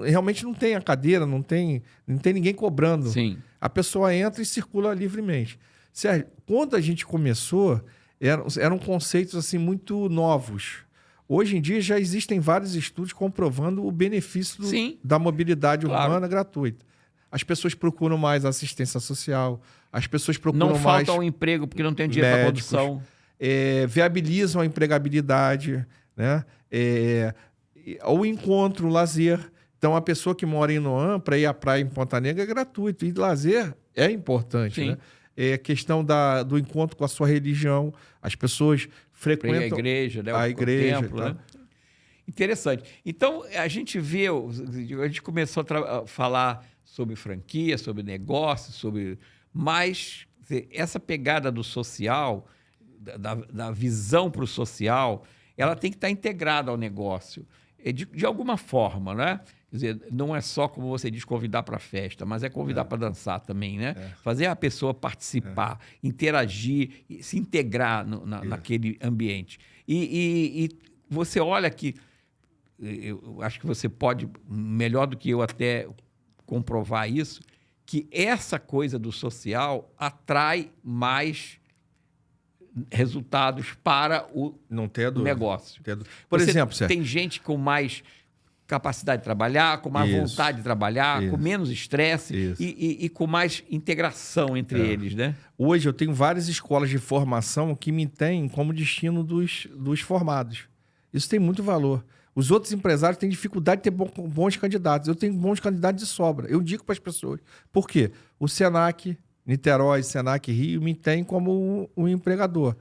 realmente não tem a cadeira, não tem ninguém cobrando. Sim. A pessoa entra e circula livremente. Sérgio, quando a gente começou, eram conceitos assim muito novos. Hoje em dia já existem vários estudos comprovando o benefício da mobilidade urbana gratuita. As pessoas procuram mais assistência social, as pessoas procuram mais... Não falta um emprego porque não tem dinheiro para condução. Viabilizam a empregabilidade, né? O encontro, o lazer. Então, a pessoa que mora em Inoã, para ir à praia em Ponta Negra é gratuito. E lazer é importante, Sim. né? É questão do encontro com a sua religião. As pessoas frequentam a igreja, né? A igreja, templo, tá? né? Interessante. Então, a gente começou a falar sobre franquia, sobre negócio, mas essa pegada do social, da visão para o social, ela tem que estar integrada ao negócio, de alguma forma, né? Quer dizer, não é só, como você diz, convidar para a festa, mas é convidar para dançar também, né? Fazer a pessoa participar, interagir, se integrar naquele ambiente. E você olha que, eu acho que você pode, melhor do que eu até comprovar isso, que essa coisa do social atrai mais resultados para o negócio. Por exemplo, Sérgio, tem gente com mais capacidade de trabalhar, com mais vontade de trabalhar, com menos estresse e com mais integração entre eles, né? Hoje eu tenho várias escolas de formação que me têm como destino dos formados. Isso tem muito valor. Os outros empresários têm dificuldade de ter bons candidatos. Eu tenho bons candidatos de sobra. Eu digo para as pessoas. Por quê? O Senac Niterói, Senac Rio me tem como um empregador,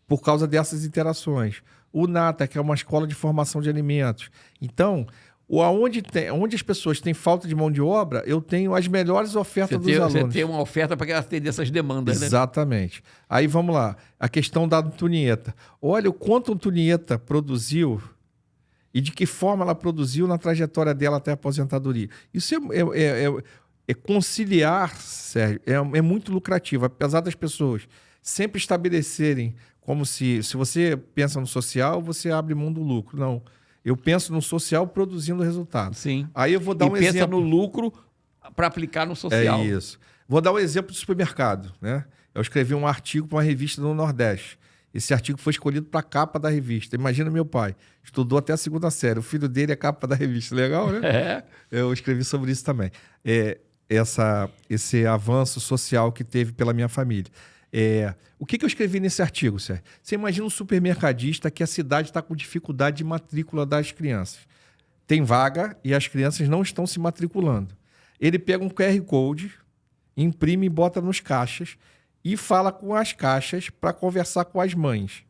por causa dessas interações. O Nata, que é uma escola de formação de alimentos. Então, onde as pessoas têm falta de mão de obra, eu tenho as melhores ofertas dos alunos. Você tem uma oferta para atender essas demandas, né? Exatamente. Aí vamos lá. A questão da Antonieta. Olha o quanto a Antonieta produziu e de que forma ela produziu na trajetória dela até a aposentadoria. Isso conciliar, Sérgio, é muito lucrativo. Apesar das pessoas sempre estabelecerem como se você pensa no social, você abre mão do lucro. Não. Eu penso no social produzindo resultado. Sim. Aí eu vou dar um exemplo. E pensa no lucro para aplicar no social. É isso. Vou dar um exemplo do supermercado, né? Eu escrevi um artigo para uma revista do Nordeste. Esse artigo foi escolhido para a capa da revista. Imagina meu pai. Estudou até a 2ª série. O filho dele é capa da revista. Legal, né? Eu escrevi sobre isso também. Esse avanço social que teve pela minha família. O que eu escrevi nesse artigo, Sérgio? Você imagina um supermercadista que a cidade está com dificuldade de matrícula das crianças. Tem vaga e as crianças não estão se matriculando. Ele pega um QR Code, imprime e bota nos caixas e fala com as caixas para conversar com as mães.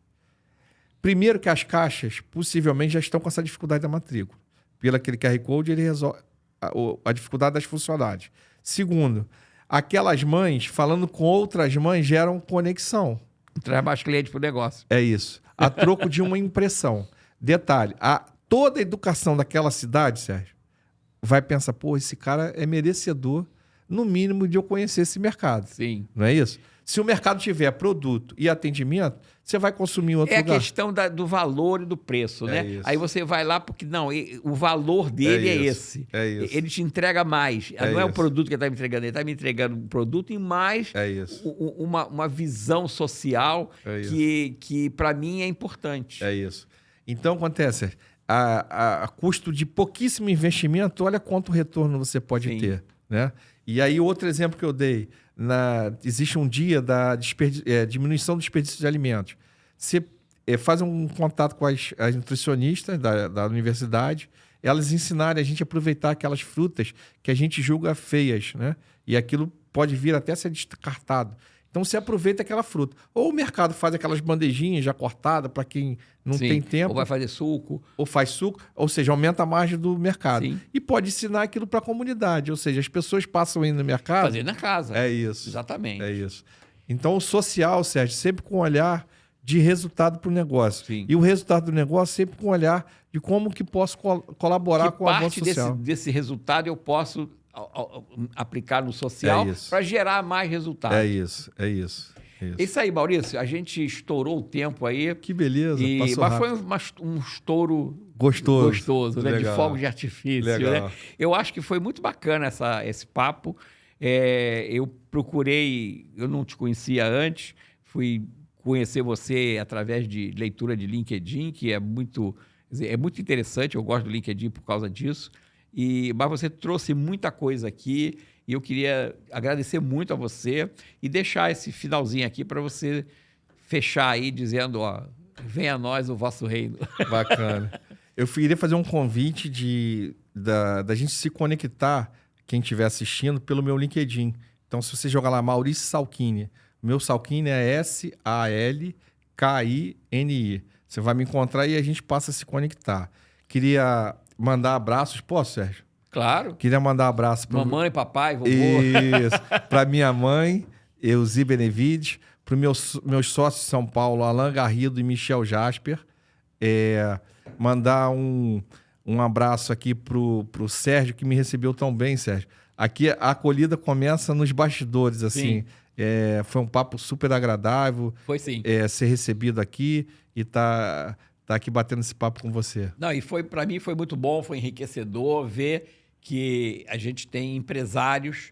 Primeiro que as caixas possivelmente já estão com essa dificuldade da matrícula. Pelo aquele QR Code, ele resolve a dificuldade das funcionárias. Segundo, aquelas mães falando com outras mães geram conexão. Traz mais cliente para o negócio. É isso. A troco de uma impressão. Detalhe, toda a educação daquela cidade, Sérgio, vai pensar, pô, esse cara é merecedor, no mínimo, de eu conhecer esse mercado. Sim. Não é isso? Se o mercado tiver produto e atendimento, você vai consumir em outro lugar. É a questão do valor e do preço, né? Isso. Aí você vai lá porque, não, o valor dele é esse. É isso. Ele te entrega mais. Não é o produto que ele está me entregando, ele está me entregando um produto e mais uma visão social que para mim é importante. É isso. Então, acontece, a custo de pouquíssimo investimento, olha quanto retorno você pode ter, né? E aí, outro exemplo que eu dei, existe um dia da diminuição do desperdício de alimentos. Você faz um contato com as nutricionistas da universidade, elas ensinarem a gente a aproveitar aquelas frutas que a gente julga feias, né? E aquilo pode vir até a ser descartado. Então, você aproveita aquela fruta. Ou o mercado faz aquelas bandejinhas já cortadas para quem não tem tempo. Ou vai fazer suco. Ou faz suco, ou seja, aumenta a margem do mercado. Sim. E pode ensinar aquilo para a comunidade. Ou seja, as pessoas passam indo no mercado... Fazer na casa. É isso. Exatamente. É isso. Então, o social, Sérgio, sempre com um olhar de resultado para o negócio. Sim. E o resultado do negócio sempre com um olhar de como que posso colaborar com o avanço social. Parte desse resultado eu posso aplicar no social para gerar mais resultados. É isso. Isso aí, Maurício. A gente estourou o tempo aí. Que beleza, passou mas rápido. foi um estouro Gostoso, né? De legal. fogos de artifício. Legal. Né? Eu acho que foi muito bacana esse papo. Eu procurei, eu não te conhecia antes, fui conhecer você através de leitura de LinkedIn, que é muito interessante, eu gosto do LinkedIn por causa disso. Mas você trouxe muita coisa aqui e eu queria agradecer muito a você e deixar esse finalzinho aqui para você fechar aí dizendo, ó, venha a nós o vosso reino. Bacana. Eu queria fazer um convite da gente se conectar, quem estiver assistindo, pelo meu LinkedIn. Então, se você jogar lá Maurício Salchini, meu Salchini é S-A-L-K-I-N-I. Você vai me encontrar e a gente passa a se conectar. Queria mandar abraços. Posso, Sérgio? Claro. Queria mandar abraço para mamãe, papai, vovô. Isso. Para minha mãe, Euzi Benevides, para os meus sócios de São Paulo, Alain Garrido e Michel Jasper. Mandar um abraço aqui pro Sérgio, que me recebeu tão bem, Sérgio. Aqui a acolhida começa nos bastidores, assim. Foi um papo super agradável. Foi sim. Ser recebido aqui e tá aqui batendo esse papo com você. Não, e para mim foi muito bom, foi enriquecedor ver que a gente tem empresários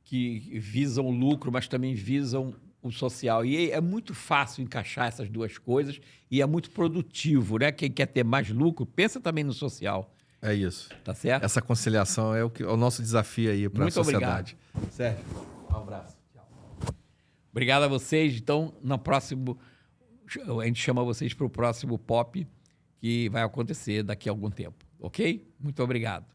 que visam lucro, mas também visam o social. E é muito fácil encaixar essas duas coisas e é muito produtivo, né? Quem quer ter mais lucro, pensa também no social. É isso. Tá certo? Essa conciliação é o nosso desafio aí para a sociedade. Muito obrigado. Sérgio, um abraço. Tchau. Obrigado a vocês. Então, no próximo, a gente chama vocês para o próximo POP, que vai acontecer daqui a algum tempo. Ok? Muito obrigado.